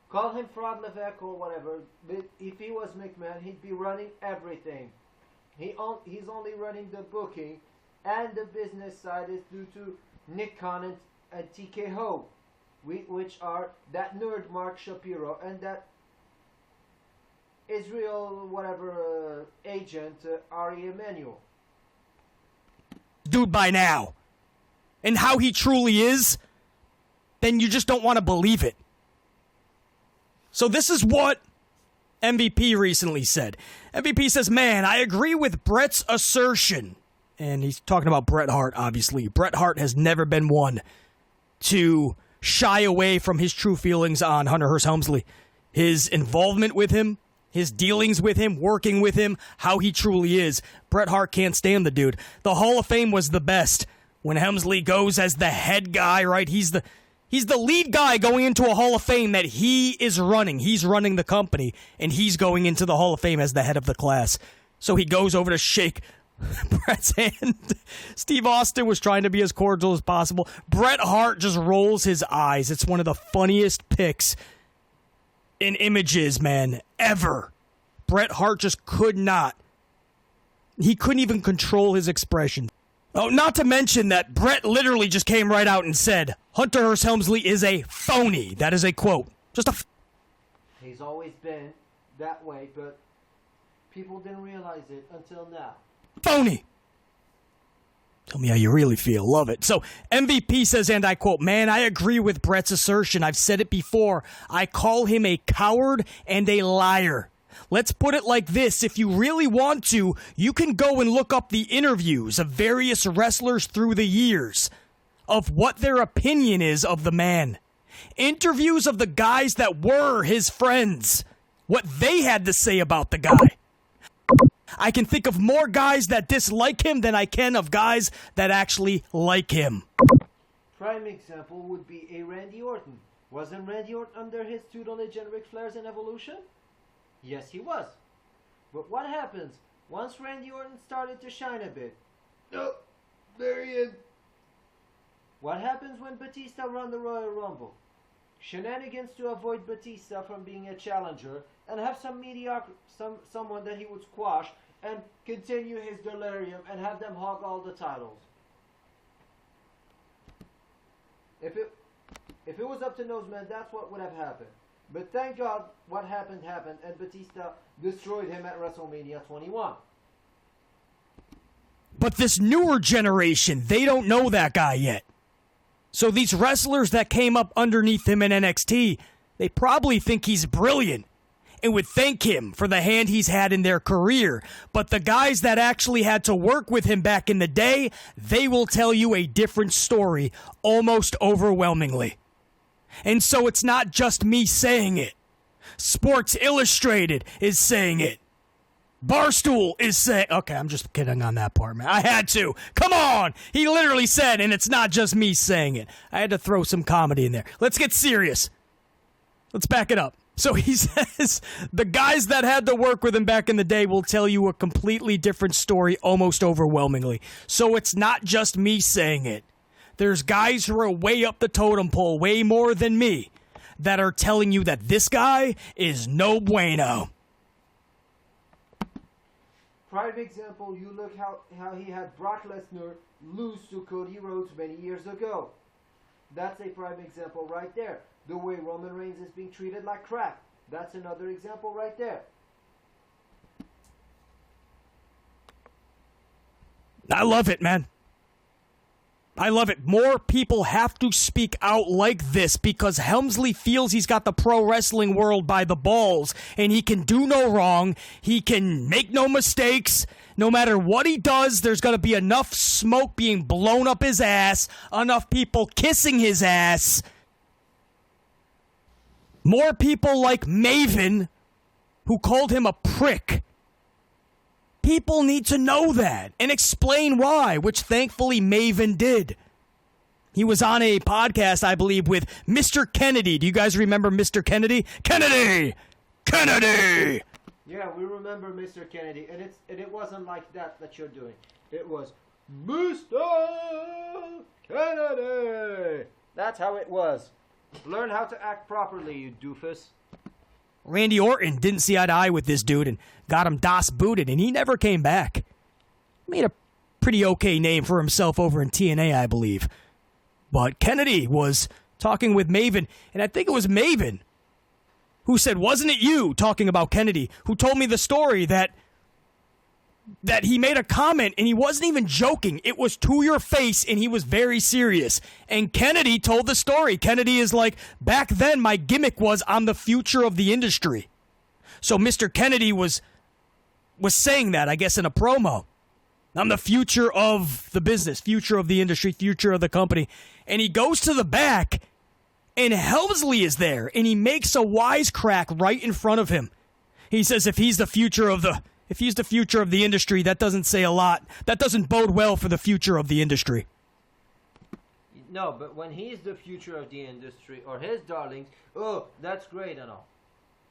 Call him Fraud Levesque or whatever, but if he was McMahon, he'd be running everything. He's only running the booking, and the business side is due to Nick Khan and TK Ho, which are that nerd Mark Shapiro and that Israel whatever agent Ari Emanuel. Dude by now. And how he truly is, then you just don't want to believe it. So this is what MVP recently said. MVP says, man, I agree with Bret's assertion. And he's talking about Bret Hart, obviously. Bret Hart has never been one to shy away from his true feelings on Hunter Hearst Helmsley. His involvement with him his dealings with him, working with him, how he truly is. Bret Hart can't stand the dude. The Hall of Fame was the best. When Helmsley goes as the head guy, right? He's the lead guy going into a Hall of Fame that he is running. He's running the company, and he's going into the Hall of Fame as the head of the class. So he goes over to shake Bret's hand. Steve Austin was trying to be as cordial as possible. Bret Hart just rolls his eyes. It's one of the funniest pics in images, man, ever. Bret Hart just could not. He couldn't even control his expression. Oh, not to mention that Bret literally just came right out and said, Hunter Hearst Helmsley is a phony. That is a quote. Just a He's always been that way, but people didn't realize it until now. phony. Tell me how you really feel. Love it. So MVP says, and I quote, man, I agree with Bret's assertion. I've said it before. I call him a coward and a liar. Let's put it like this. If you really want to, you can go and look up the interviews of various wrestlers through the years of what their opinion is of the man. Interviews of the guys that were his friends. What they had to say about the guy. I can think of more guys that dislike him than I can of guys that actually like him. Prime example would be a Randy Orton. Wasn't Randy Orton under his tutelage and Ric Flair's in Evolution? Yes, he was. But what happens once Randy Orton started to shine a bit? No, Marion. What happens when Batista won the Royal Rumble? Shenanigans to avoid Batista from being a challenger and have some mediocre, someone that he would squash and continue his delirium and have them hog all the titles. If it was up to Noseman, that's what would have happened. But thank God what happened, and Batista destroyed him at WrestleMania 21. But this newer generation, they don't know that guy yet. So these wrestlers that came up underneath him in NXT, they probably think he's brilliant and would thank him for the hand he's had in their career. But the guys that actually had to work with him back in the day, they will tell you a different story almost overwhelmingly. And so it's not just me saying it. Sports Illustrated is saying it. Barstool is saying... Okay, I'm just kidding on that part, man. I had to. Come on! He literally said, and it's not just me saying it. I had to throw some comedy in there. Let's get serious. Let's back it up. So he says, the guys that had to work with him back in the day will tell you a completely different story almost overwhelmingly. So it's not just me saying it. There's guys who are way up the totem pole, way more than me, that are telling you that this guy is no bueno. Prime example, you look how he had Brock Lesnar lose to Cody Rhodes many years ago. That's a prime example right there. The way Roman Reigns is being treated like crap. That's another example right there. I love it, man. I love it. More people have to speak out like this because Helmsley feels he's got the pro wrestling world by the balls and he can do no wrong. He can make no mistakes. No matter what he does, there's going to be enough smoke being blown up his ass, enough people kissing his ass. More people like Maven, who called him a prick. People need to know that and explain why, which thankfully Maven did. He was on a podcast, I believe, with Mr. Kennedy. Do you guys remember Mr. Kennedy? Kennedy! Kennedy! Yeah, we remember Mr. Kennedy, and it wasn't like that you're doing. It was Mr. Kennedy. That's how it was. Learn how to act properly, you doofus. Randy Orton didn't see eye to eye with this dude and got him DOS booted, and he never came back. Made a pretty okay name for himself over in TNA, I believe. But Kennedy was talking with Maven, and I think it was Maven who said, wasn't it you, talking about Kennedy, who told me the story that he made a comment and he wasn't even joking. It was to your face and he was very serious. And Kennedy told the story. Kennedy is like, back then my gimmick was I'm the future of the industry. So Mr. Kennedy was saying that, I guess, in a promo. I'm the future of the business, future of the industry, future of the company. And he goes to the back and Helmsley is there and he makes a wisecrack right in front of him. He says if he's the future of the industry, that doesn't say a lot. That doesn't bode well for the future of the industry. No, but when he's the future of the industry, or his darlings, oh, that's great and all.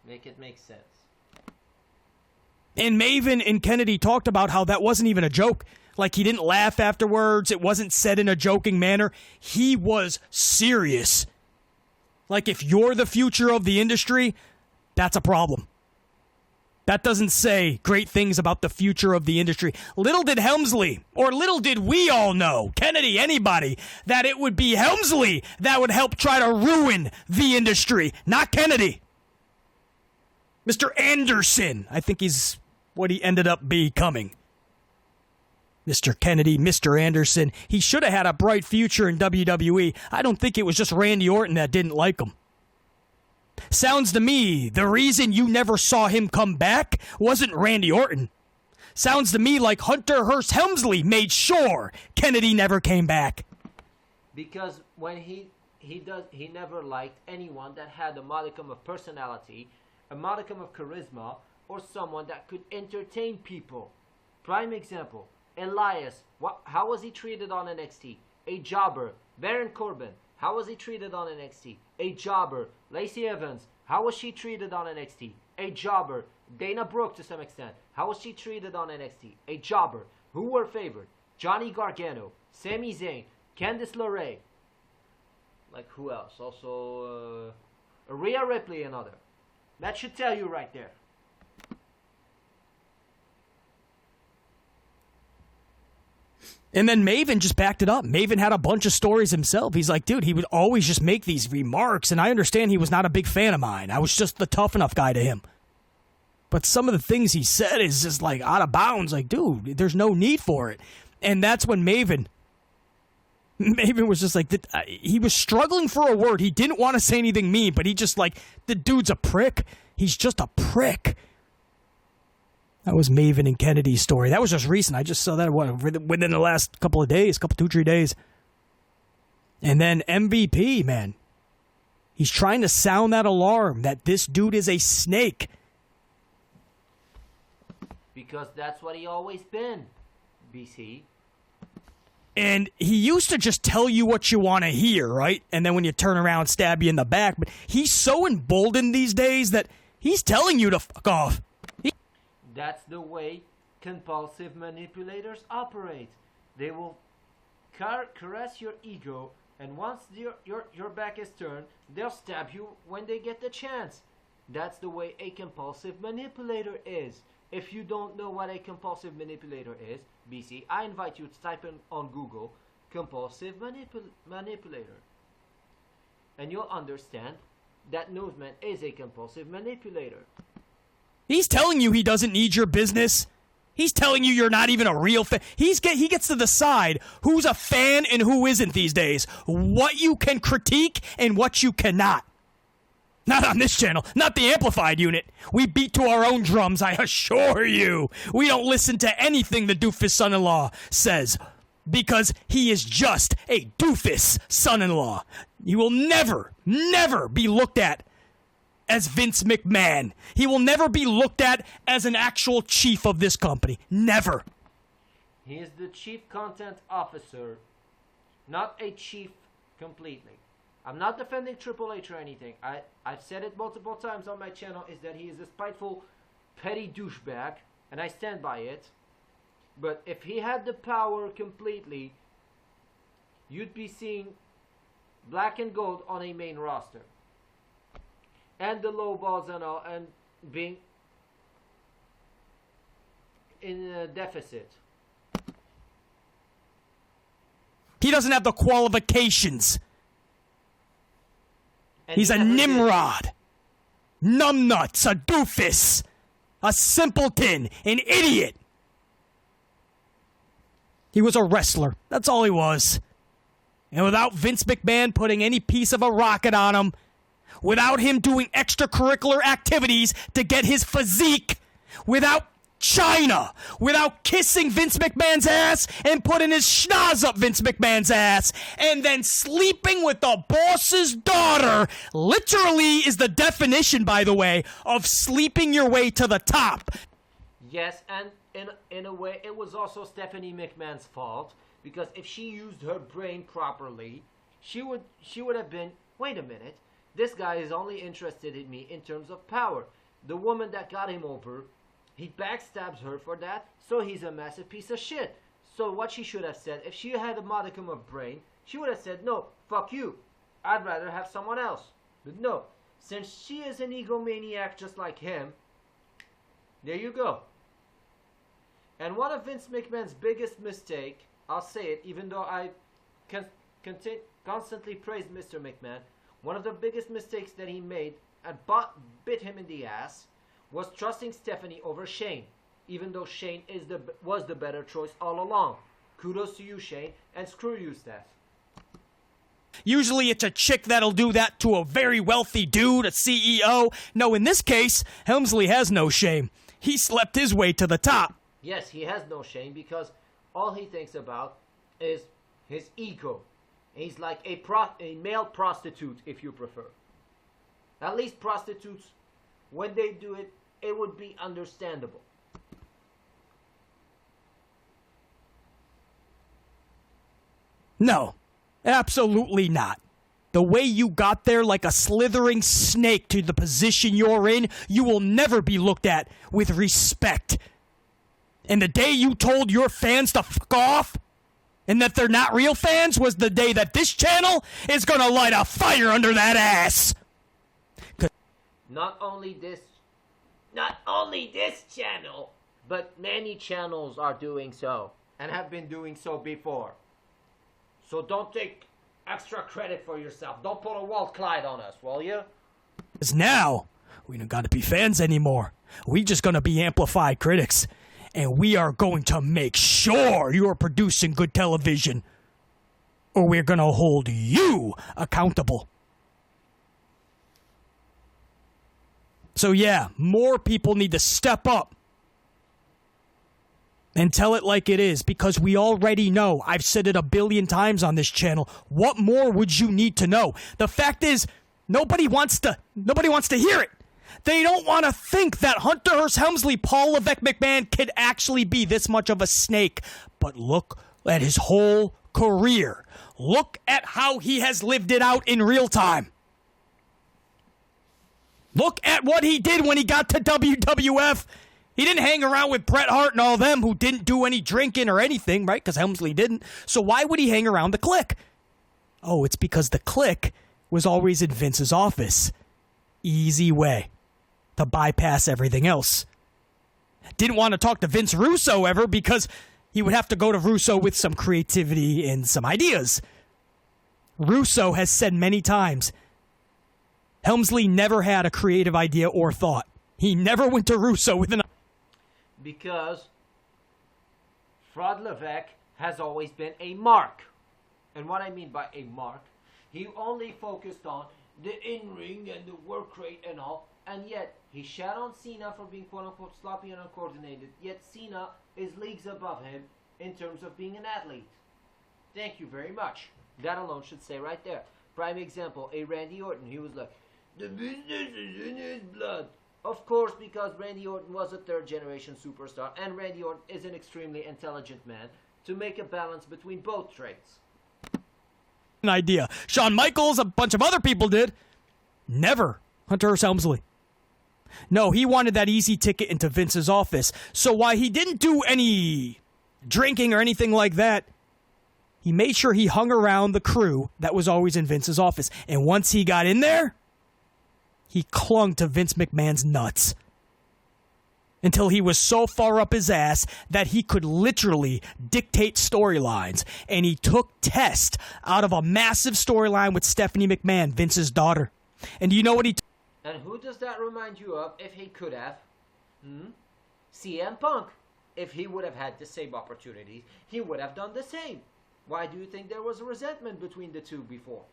Make it make sense. And Maven and Kennedy talked about how that wasn't even a joke. Like, he didn't laugh afterwards. It wasn't said in a joking manner. He was serious. Like, if you're the future of the industry, that's a problem. That doesn't say great things about the future of the industry. Little did Helmsley, or little did we all know, Kennedy, anybody, that it would be Helmsley that would help try to ruin the industry, not Kennedy. Mr. Anderson, I think he's what he ended up becoming. Mr. Kennedy, Mr. Anderson, he should have had a bright future in WWE. I don't think it was just Randy Orton that didn't like him. Sounds to me the reason you never saw him come back wasn't Randy Orton. Sounds to me like Hunter Hearst Helmsley made sure Kennedy never came back. Because when he never liked anyone that had a modicum of personality, a modicum of charisma, or someone that could entertain people. Prime example, Elias. How was he treated on NXT? A jobber. Baron Corbin. How was he treated on NXT? A jobber. Lacey Evans. How was she treated on NXT? A jobber. Dana Brooke to some extent. How was she treated on NXT? A jobber. Who were favored? Johnny Gargano. Sami Zayn. Candice LeRae. Like who else? Also, Rhea Ripley, another. That should tell you right there. And then Maven just backed it up. Maven had a bunch of stories himself. He's like, dude, he would always just make these remarks, and I understand he was not a big fan of mine. I was just the tough enough guy to him. But some of the things he said is just like out of bounds. Like, dude, there's no need for it. And that's when Maven was just like, he was struggling for a word. He didn't want to say anything mean, but he just like, the dude's a prick. He's just a prick. That was Maven and Kennedy's story. That was just recent. I just saw that within the last couple of days, 2-3 days. And then MVP, man. He's trying to sound that alarm that this dude is a snake. Because that's what he always been, BC. And he used to just tell you what you want to hear, right? And then when you turn around, stab you in the back. But he's so emboldened these days that he's telling you to fuck off. That's the way compulsive manipulators operate. They will caress your ego, and once your back is turned, they'll stab you when they get the chance. That's the way a compulsive manipulator is. If you don't know what a compulsive manipulator is, BC, I invite you to type in on Google, compulsive manipulator. And you'll understand that Newsman is a compulsive manipulator. He's telling you he doesn't need your business. He's telling you you're not even a real fan. He gets to decide who's a fan and who isn't these days. What you can critique and what you cannot. Not on this channel. Not the Amplified unit. We beat to our own drums, I assure you. We don't listen to anything the Doofus son-in-law says. Because he is just a Doofus son-in-law. He will never, never be looked at as Vince McMahon. He will never be looked at as an actual chief of this company. Never. He is the chief content officer, not a chief completely. I'm not defending Triple H or anything. I've said it multiple times on my channel, is that he is a spiteful, petty douchebag, and I stand by it. But if he had the power completely, you'd be seeing black and gold on a main roster. And the low balls and all, and being in a deficit. He doesn't have the qualifications. And he's a Nimrod. Numbnuts, a doofus, a simpleton, an idiot. He was a wrestler. That's all he was. And without Vince McMahon putting any piece of a rocket on him, without him doing extracurricular activities to get his physique, without China without kissing Vince McMahon's ass and putting his schnoz up Vince McMahon's ass and then sleeping with the boss's daughter. Literally is the definition, by the way, of sleeping your way to the top. Yes, and in a way, it was also Stephanie McMahon's fault, because if she used her brain properly, she would have been, wait a minute, this guy is only interested in me in terms of power. The woman that got him over, he backstabs her for that, so he's a massive piece of shit. So what she should have said, if she had a modicum of brain, she would have said, no, fuck you, I'd rather have someone else. But no, since she is an egomaniac just like him, there you go. And one of Vince McMahon's biggest mistake, I'll say it, even though I constantly praised Mr. McMahon, one of the biggest mistakes that he made and bit him in the ass was trusting Stephanie over Shane, even though Shane was the better choice all along. Kudos to you, Shane, and screw you, Steph. Usually it's a chick that'll do that to a very wealthy dude, a CEO. No, in this case, Helmsley has no shame. He slept his way to the top. Yes, he has no shame because all he thinks about is his ego. He's like a male prostitute, if you prefer. At least prostitutes, when they do it, it would be understandable. No, absolutely not. The way you got there like a slithering snake to the position you're in, you will never be looked at with respect. And the day you told your fans to fuck off, and that they're not real fans, was the day that this channel is gonna light a fire under that ass. Not only this channel, but many channels are doing so, and have been doing so before. So don't take extra credit for yourself. Don't put a Walt Clyde on us, will you? Because now, we don't gotta be fans anymore. We just gonna be amplified critics. And we are going to make sure you are producing good television, or we're going to hold you accountable. So yeah, more people need to step up and tell it like it is, because we already know. I've said it a billion times on this channel. What more would you need to know? The fact is, nobody wants to hear it. They don't want to think that Hunter Hearst Helmsley, Paul Levesque McMahon, could actually be this much of a snake. But look at his whole career. Look at how he has lived it out in real time. Look at what he did when he got to WWF. He didn't hang around with Bret Hart and all them who didn't do any drinking or anything, right? Because Helmsley didn't. So why would he hang around the Clique? Oh, it's because the Clique was always in Vince's office. Easy way to bypass everything else. Didn't want to talk to Vince Russo ever, because he would have to go to Russo with some creativity and some ideas. Russo has said many times, Helmsley never had a creative idea or thought. He never went to Russo with an... Because Fraud Levesque has always been a mark. And what I mean by a mark, he only focused on the in-ring and the work rate and all, and yet he shat on Cena for being quote-unquote sloppy and uncoordinated, yet Cena is leagues above him in terms of being an athlete. Thank you very much. That alone should say right there. Prime example, a Randy Orton. He was like, the business is in his blood. Of course, because Randy Orton was a third-generation superstar, and Randy Orton is an extremely intelligent man, to make a balance between both traits. An idea. Shawn Michaels, a bunch of other people did. Never Hunter Hearst Helmsley. No, he wanted that easy ticket into Vince's office. So while he didn't do any drinking or anything like that, he made sure he hung around the crew that was always in Vince's office. And once he got in there, he clung to Vince McMahon's nuts. Until he was so far up his ass that he could literally dictate storylines. And he took Test out of a massive storyline with Stephanie McMahon, Vince's daughter. And do you know what he... And who does that remind you of, if he could have? CM Punk. If he would have had the same opportunities, he would have done the same. Why do you think there was a resentment between the two before?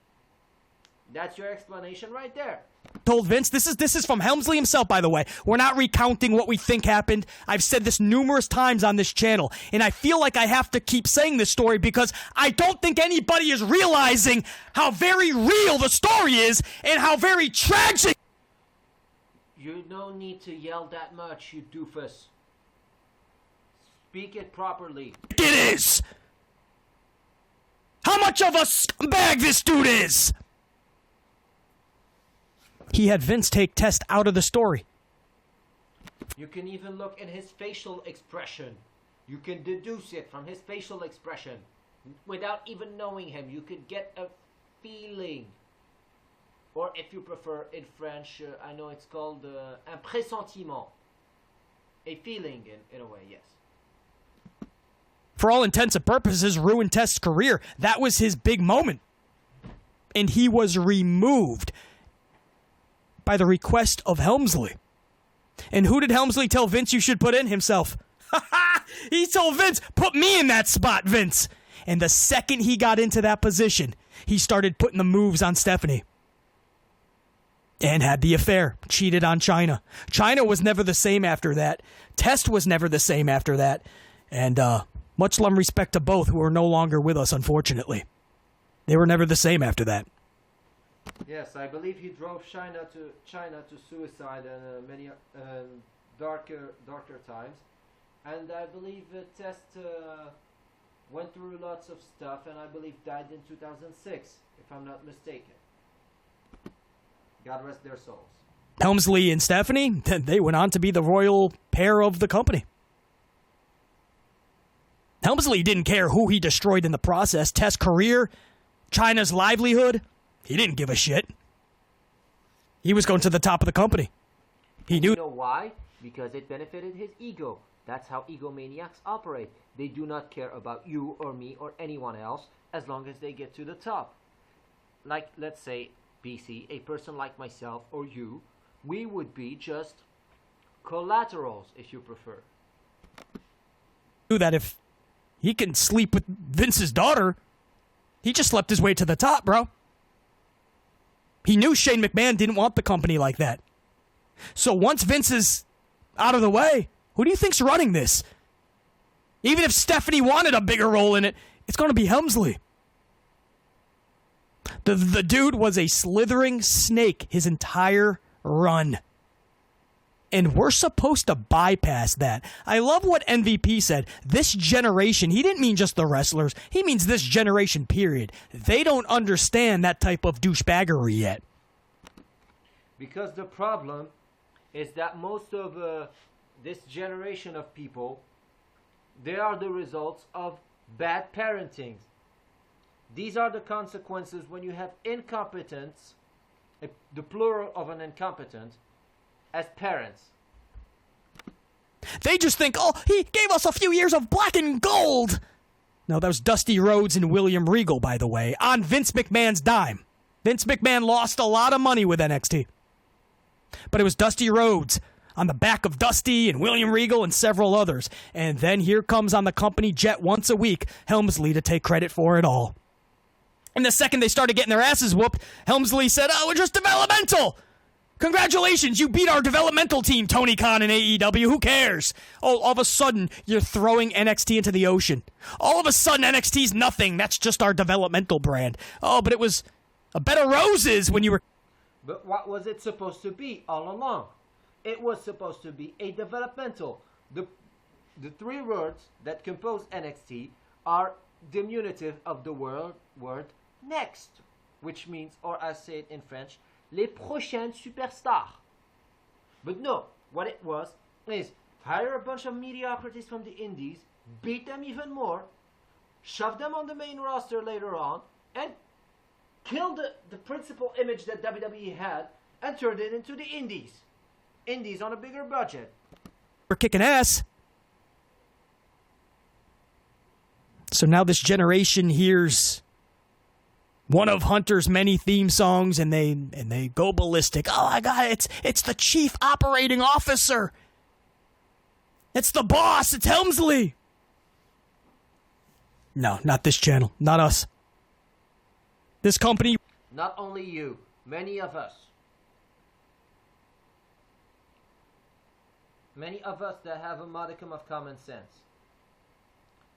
That's your explanation right there. Told Vince, this is from Helmsley himself, by the way. We're not recounting what we think happened. I've said this numerous times on this channel, and I feel like I have to keep saying this story because I don't think anybody is realizing how very real the story is and how very tragic. You don't need to yell that much, you doofus. Speak it properly. It is. How much of a scumbag this dude is. He had Vince take Test out of the story. You can even look at his facial expression. You can deduce it from his facial expression. Without even knowing him, you could get a feeling. Or if you prefer in French, I know it's called un pressentiment. A feeling in a way, yes. For all intents and purposes, ruined Test's career. That was his big moment. And he was removed by the request of Helmsley. And who did Helmsley tell Vince you should put in? Himself. He told Vince, put me in that spot, Vince. And the second he got into that position, he started putting the moves on Stephanie. And had the affair. Cheated on Chyna. Chyna was never the same after that. Test was never the same after that. And much love and respect to both who are no longer with us, unfortunately. They were never the same after that. Yes, I believe he drove China to suicide and many darker times, and I believe Test went through lots of stuff, and I believe died in 2006, if I'm not mistaken. God rest their souls. Helmsley and Stephanie, they went on to be the royal pair of the company. Helmsley didn't care who he destroyed in the process. Test's career, Chyna's livelihood. He didn't give a shit. He was going to the top of the company. He knew. You know why? Because it benefited his ego. That's how egomaniacs operate. They do not care about you or me or anyone else as long as they get to the top. Like, let's say, BC, a person like myself or you, we would be just collaterals, if you prefer. Knew that if he can sleep with Vince's daughter, he just slept his way to the top, bro. He knew Shane McMahon didn't want the company like that. So once Vince is out of the way, who do you think's running this? Even if Stephanie wanted a bigger role in it, it's going to be Helmsley. The dude was a slithering snake his entire run. And we're supposed to bypass that. I love what MVP said. This generation, he didn't mean just the wrestlers. He means this generation, period. They don't understand that type of douchebaggery yet. Because the problem is that most of this generation of people, they are the results of bad parenting. These are the consequences when you have incompetence, the plural of an incompetent, as parents. They just think, oh, he gave us a few years of black and gold. No, that was Dusty Rhodes and William Regal, by the way, on Vince McMahon's dime. Vince McMahon lost a lot of money with NXT. But it was Dusty Rhodes on the back of Dusty and William Regal and several others. And then here comes on the company jet once a week, Helmsley to take credit for it all. And the second they started getting their asses whooped, Helmsley said, oh, we're just developmental. Congratulations, you beat our developmental team, Tony Khan and AEW. Who cares? Oh, all of a sudden, you're throwing NXT into the ocean. All of a sudden, NXT's nothing. That's just our developmental brand. Oh, but it was a bed of roses when you were... But what was it supposed to be all along? It was supposed to be a developmental. The three words that compose NXT are diminutive of the word next, which means, or as I say it in French, les prochaines superstars. But no, what it was is hire a bunch of mediocrities from the indies, beat them even more, shove them on the main roster later on, and kill the principal image that WWE had and turn it into the indies. Indies on a bigger budget. We're kicking ass. So now this generation hears one of Hunter's many theme songs, and they go ballistic. Oh my God, it's the chief operating officer. It's the boss. It's Helmsley. No, not this channel. Not us. This company. Not only you, many of us. Many of us that have a modicum of common sense.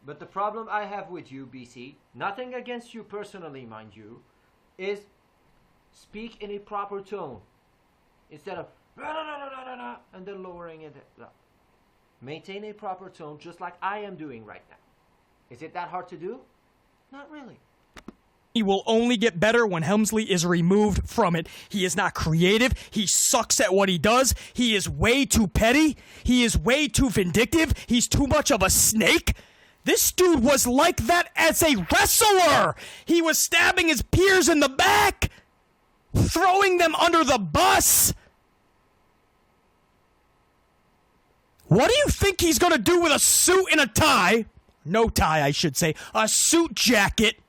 But the problem I have with you, BC, nothing against you personally, mind you, is speak in a proper tone. Instead of and then lowering it. Maintain a proper tone just like I am doing right now. Is it that hard to do? Not really. He will only get better when Helmsley is removed from it. He is not creative. He sucks at what he does. He is way too petty. He is way too vindictive. He's too much of a snake. This dude was like that as a wrestler. He was stabbing his peers in the back, throwing them under the bus. What do you think he's going to do with a suit and a tie? No tie, I should say. A suit jacket.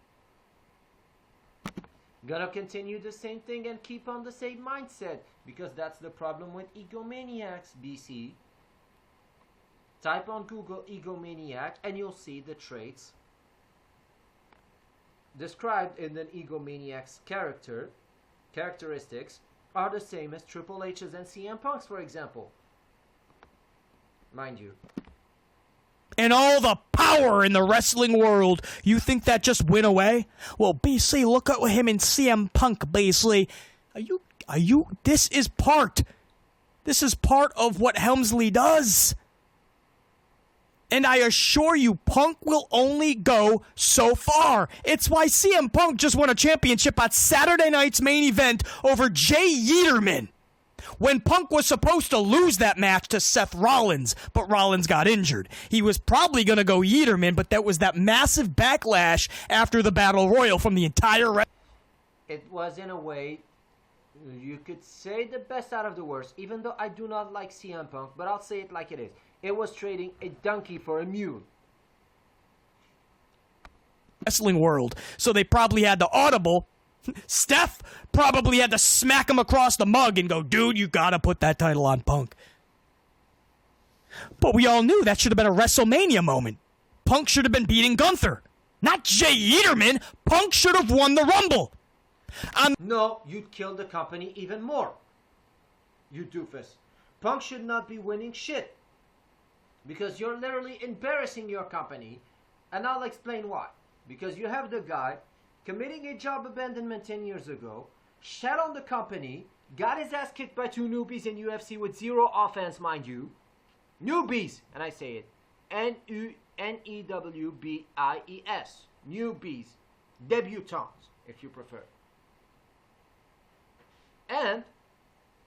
Gotta continue the same thing and keep on the same mindset, because that's the problem with egomaniacs, BC. Type on Google egomaniac and you'll see the traits described in an egomaniac's characteristics are the same as Triple H's and CM Punk's, for example. Mind you. And all the power in the wrestling world. You think that just went away? Well, BC, look at him and CM Punk, BC. This is part of what Helmsley does. And I assure you, Punk will only go so far. It's why CM Punk just won a championship at Saturday night's main event over Jay Yeaterman, when Punk was supposed to lose that match to Seth Rollins, but Rollins got injured. He was probably going to go Yeaterman, but that was that massive backlash after the Battle Royal from the entire... It was, in a way, you could say the best out of the worst, even though I do not like CM Punk, but I'll say it like it is. It was trading a donkey for a mule. Wrestling world. So they probably had the audible. Steph probably had to smack him across the mug and go, dude, you gotta put that title on Punk. But we all knew that should have been a WrestleMania moment. Punk should have been beating Gunther. Not Jay Yeaterman. Punk should have won the Rumble. No, you'd kill the company even more. You doofus. Punk should not be winning shit. Because you're literally embarrassing your company. And I'll explain why. Because you have the guy committing a job abandonment 10 years ago, shat on the company, got his ass kicked by two newbies in UFC with zero offense, mind you. Newbies! And I say it. N-E-W-B-I-E-S. Newbies. Debutantes, if you prefer. And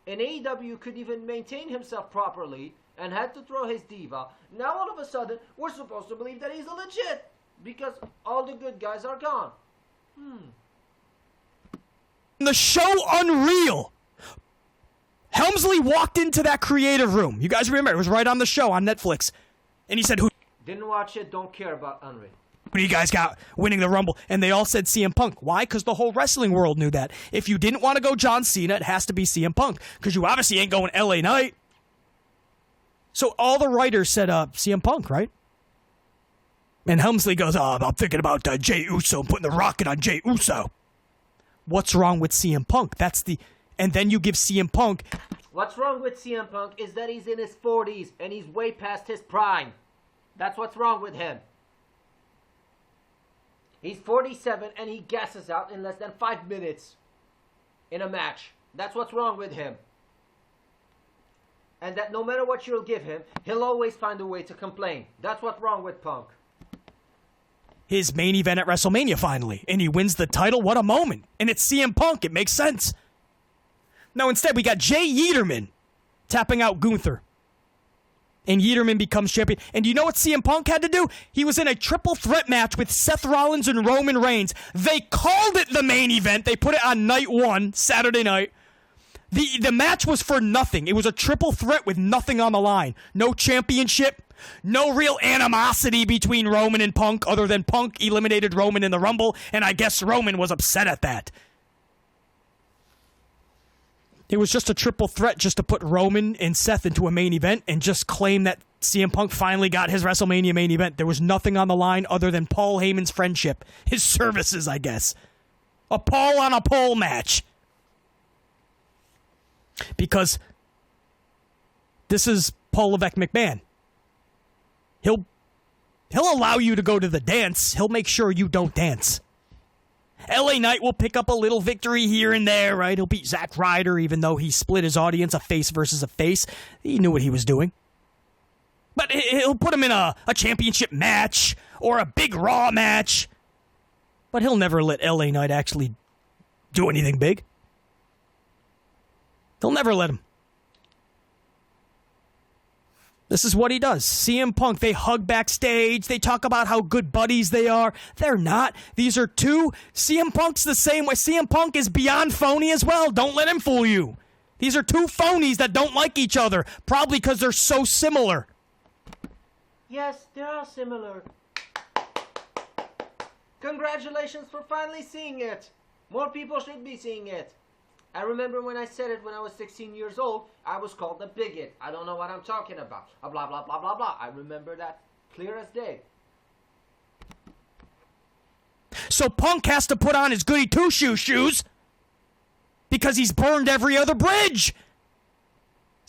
in AEW could even maintain himself properly and had to throw his diva. Now all of a sudden, we're supposed to believe that he's a legit, because all the good guys are gone. The show Unreal. Helmsley walked into that creative room. You guys remember, it was right on the show on Netflix. And he said, who Didn't watch it, don't care about Unreal. do you guys got winning the Rumble? And they all said CM Punk. Why? Because the whole wrestling world knew that. If you didn't want to go John Cena, it has to be CM Punk. Because you obviously ain't going LA Knight. So all the writers said CM Punk, right? And Helmsley goes, I'm thinking about Jey Uso, putting the rocket on Jey Uso. What's wrong with CM Punk? And then you give CM Punk... What's wrong with CM Punk is that he's in his 40s and he's way past his prime. That's what's wrong with him. He's 47 and he gasses out in less than 5 minutes in a match. That's what's wrong with him. And that no matter what you'll give him, he'll always find a way to complain. That's what's wrong with Punk. His main event at WrestleMania finally, and he wins the title. What a moment. And it's CM Punk. It makes sense. Now instead we got Jay Yeaterman tapping out Gunther. And Yeaterman becomes champion. And do you know what CM Punk had to do? He was in a triple threat match with Seth Rollins and Roman Reigns. They called it the main event. They put it on night 1, Saturday night. The match was for nothing. It was a triple threat with nothing on the line. No championship. No real animosity between Roman and Punk, other than Punk eliminated Roman in the Rumble, and I guess Roman was upset at that. It was just a triple threat just to put Roman and Seth into a main event and just claim that CM Punk finally got his WrestleMania main event. There was nothing on the line other than Paul Heyman's friendship. His services, I guess. A Paul on a pole match. Because this is Paul Levesque McMahon. He'll allow you to go to the dance. He'll make sure you don't dance. LA Knight will pick up a little victory here and there, right? He'll beat Zack Ryder, even though he split his audience, a face versus a face. He knew what he was doing. But he'll put him in a championship match or a big Raw match. But he'll never let LA Knight actually do anything big. He'll never let him. This is what he does. CM Punk, they hug backstage. They talk about how good buddies they are. They're not. These are two. CM Punk's the same way. CM Punk is beyond phony as well. Don't let him fool you. These are two phonies that don't like each other. Probably because they're so similar. Yes, they are similar. Congratulations for finally seeing it. More people should be seeing it. I remember when I said it when I was 16 years old, I was called a bigot. I don't know what I'm talking about. Blah, blah, blah, blah, blah. I remember that clear as day. So Punk has to put on his goody two-shoe shoes because he's burned every other bridge.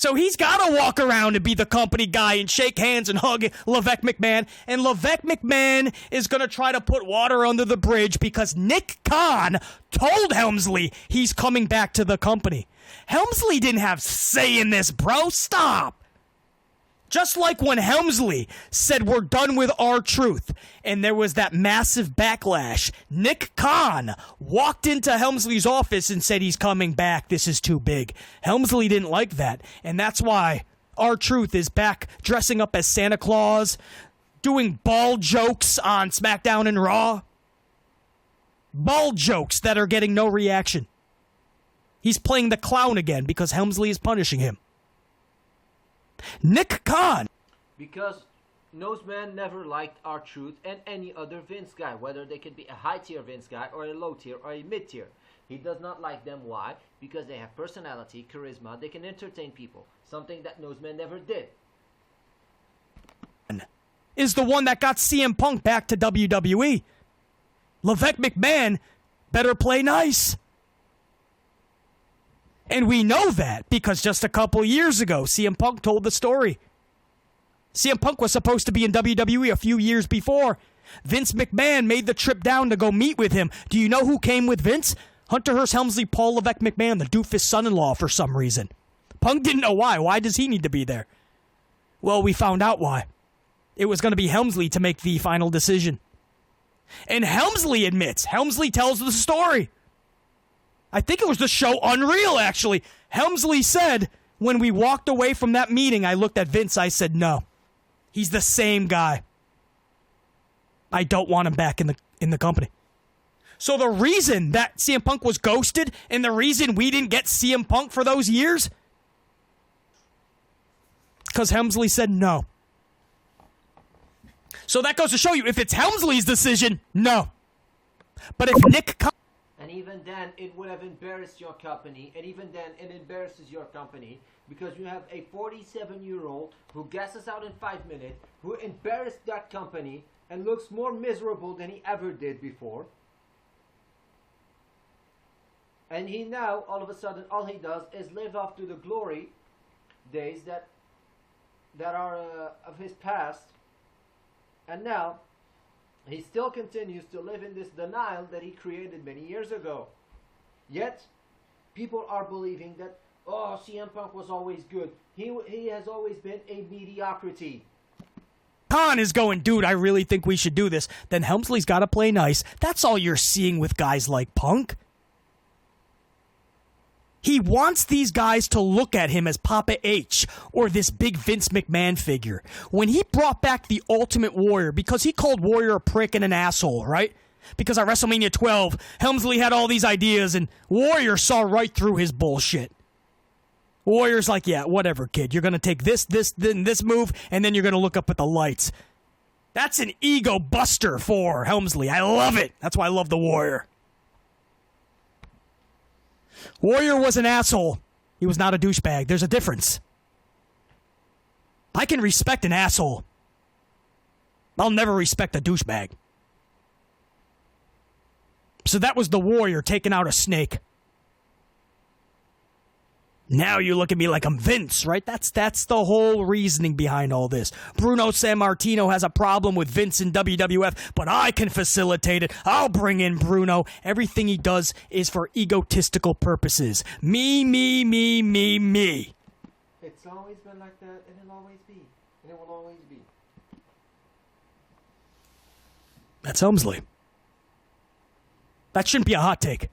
So he's got to walk around and be the company guy and shake hands and hug Levesque McMahon. And Levesque McMahon is going to try to put water under the bridge because Nick Khan told Helmsley he's coming back to the company. Helmsley didn't have say in this, bro. Stop. Just like when Helmsley said we're done with R-Truth and there was that massive backlash, Nick Khan walked into Helmsley's office and said he's coming back. This is too big. Helmsley didn't like that, and that's why R-Truth is back dressing up as Santa Claus, doing bald jokes on SmackDown and Raw. Bald jokes that are getting no reaction. He's playing the clown again because Helmsley is punishing him. Nick Khan. Because Noseman never liked R-Truth and any other Vince guy, whether they could be a high-tier Vince guy or a low-tier or a mid-tier. He does not like them. Why? Because they have personality, charisma, they can entertain people. Something that Noseman never did. Is the one that got CM Punk back to WWE. Levesque McMahon better play nice. And we know that because just a couple years ago, CM Punk told the story. CM Punk was supposed to be in WWE a few years before. Vince McMahon made the trip down to go meet with him. Do you know who came with Vince? Hunter Hearst Helmsley, Paul Levesque McMahon, the Doofus son-in-law for some reason. Punk didn't know why. Why does he need to be there? Well, we found out why. It was going to be Helmsley to make the final decision. And Helmsley admits. Helmsley tells the story. I think it was the show Unreal, actually. Helmsley said, when we walked away from that meeting, I looked at Vince, I said, no. He's the same guy. I don't want him back in the company. So the reason that CM Punk was ghosted and the reason we didn't get CM Punk for those years, because Helmsley said no. So that goes to show you, if it's Helmsley's decision, no. But if Nick... And even then, it would have embarrassed your company. And even then, it embarrasses your company. Because you have a 47-year-old who gasses out in 5 minutes, who embarrassed that company and looks more miserable than he ever did before. And he now, all of a sudden, all he does is live up to the glory days that are of his past. And now... he still continues to live in this denial that he created many years ago. Yet, people are believing that, oh, CM Punk was always good. He has always been a mediocrity. Khan is going, dude, I really think we should do this. Then Helmsley's got to play nice. That's all you're seeing with guys like Punk. He wants these guys to look at him as Papa H or this big Vince McMahon figure. When he brought back the Ultimate Warrior, because he called Warrior a prick and an asshole, right? Because at WrestleMania 12, Helmsley had all these ideas and Warrior saw right through his bullshit. Warrior's like, yeah, whatever, kid. You're going to take this move, and then you're going to look up at the lights. That's an ego buster for Helmsley. I love it. That's why I love the Warrior. Warrior was an asshole. He was not a douchebag. There's a difference. I can respect an asshole. I'll never respect a douchebag. So that was the warrior taking out a snake. Now you look at me like I'm Vince, right? That's the whole reasoning behind all this. Bruno Sammartino has a problem with Vince in WWF, but I can facilitate it. I'll bring in Bruno. Everything he does is for egotistical purposes. Me, me, me, me, me. It's always been like that, and it'll always be. And it will always be. That's Helmsley. That shouldn't be a hot take.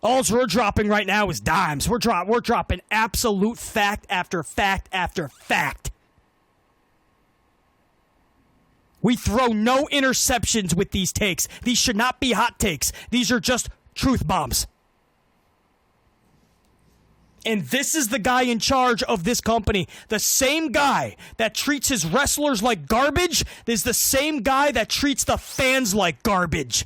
All we're dropping right now is dimes. We're dropping absolute fact after fact after fact. We throw no interceptions with these takes. These should not be hot takes. These are just truth bombs. And this is the guy in charge of this company. The same guy that treats his wrestlers like garbage is the same guy that treats the fans like garbage.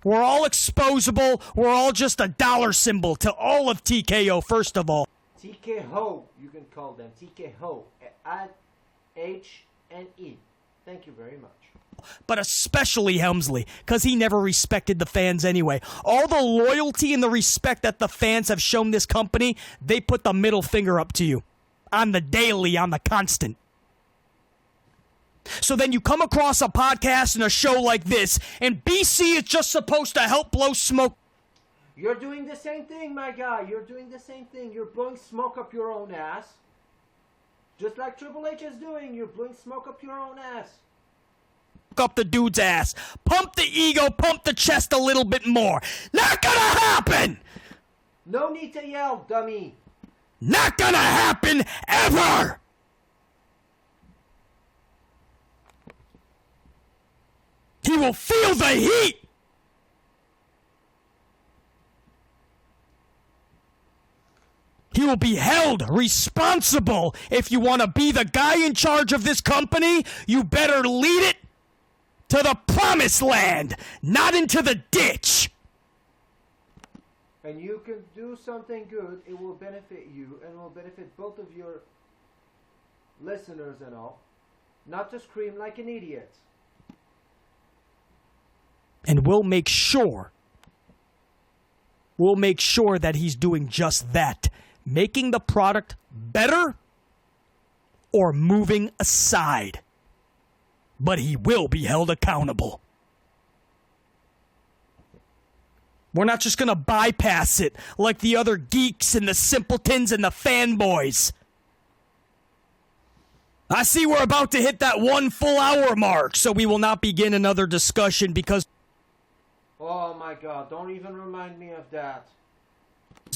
We're all exposable. We're all just a dollar symbol to all of TKO, first of all. TKO, you can call them. TKO. H-N-E. Thank you very much. But especially Helmsley, because he never respected the fans anyway. All the loyalty and the respect that the fans have shown this company, they put the middle finger up to you. On the daily, on the constant. So then you come across a podcast and a show like this, and BC is just supposed to help blow smoke. You're doing the same thing, my guy. You're doing the same thing. You're blowing smoke up your own ass. Just like Triple H is doing. You're blowing smoke up your own ass. Up the dude's ass. Pump the ego, pump the chest a little bit more. Not gonna happen! No need to yell, dummy. Not gonna happen ever! He will feel the heat! He will be held responsible. If you want to be the guy in charge of this company, you better lead it to the promised land, not into the ditch. And you can do something good, it will benefit you, and it will benefit both of your listeners and all. Not to scream like an idiot. And we'll make sure that he's doing just that. Making the product better or moving aside. But he will be held accountable. We're not just going to bypass it like the other geeks and the simpletons and the fanboys. I see we're about to hit that 1 full hour mark, so we will not begin another discussion because... Oh my God, don't even remind me of that.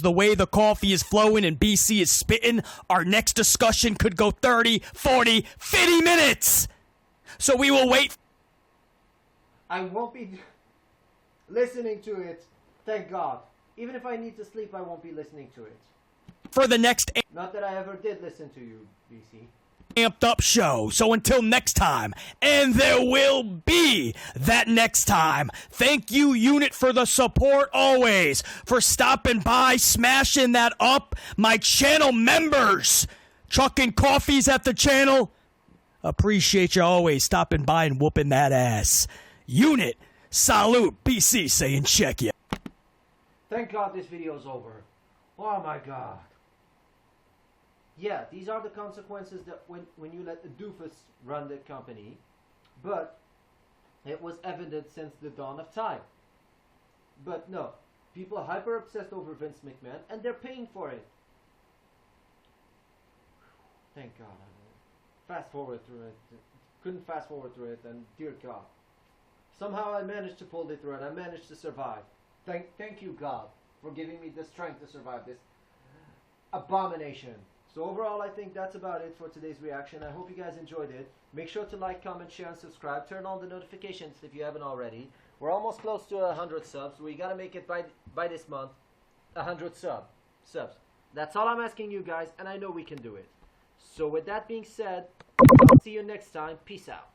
The way the coffee is flowing and BC is spitting, our next discussion could go 30, 40, 50 minutes. So we will wait. I won't be listening to it, thank God. Even if I need to sleep, I won't be listening to it. For the next... Not that I ever did listen to you, BC. Amped up show. So until next time, and there will be that next time. Thank you, Unit, for the support always, for stopping by, smashing that up. My channel members, chucking coffees at the channel. Appreciate you always stopping by and whooping that ass. Unit, salute, BC saying check ya. Thank God this video's over. Oh my God. Yeah, these are the consequences that when you let the doofus run the company, but it was evident since the dawn of time. But no, people are hyper obsessed over Vince McMahon and they're paying for it. Thank God. Fast forward through it. Couldn't fast forward through it, and dear God. Somehow I managed to pull it through and I managed to survive. Thank you, God, for giving me the strength to survive this abomination. So overall, I think that's about it for today's reaction. I hope you guys enjoyed it. Make sure to like, comment, share, and subscribe. Turn on the notifications if you haven't already. We're almost close to 100 subs. We gotta make it by this month. 100 subs. That's all I'm asking you guys, and I know we can do it. So with that being said, I'll see you next time. Peace out.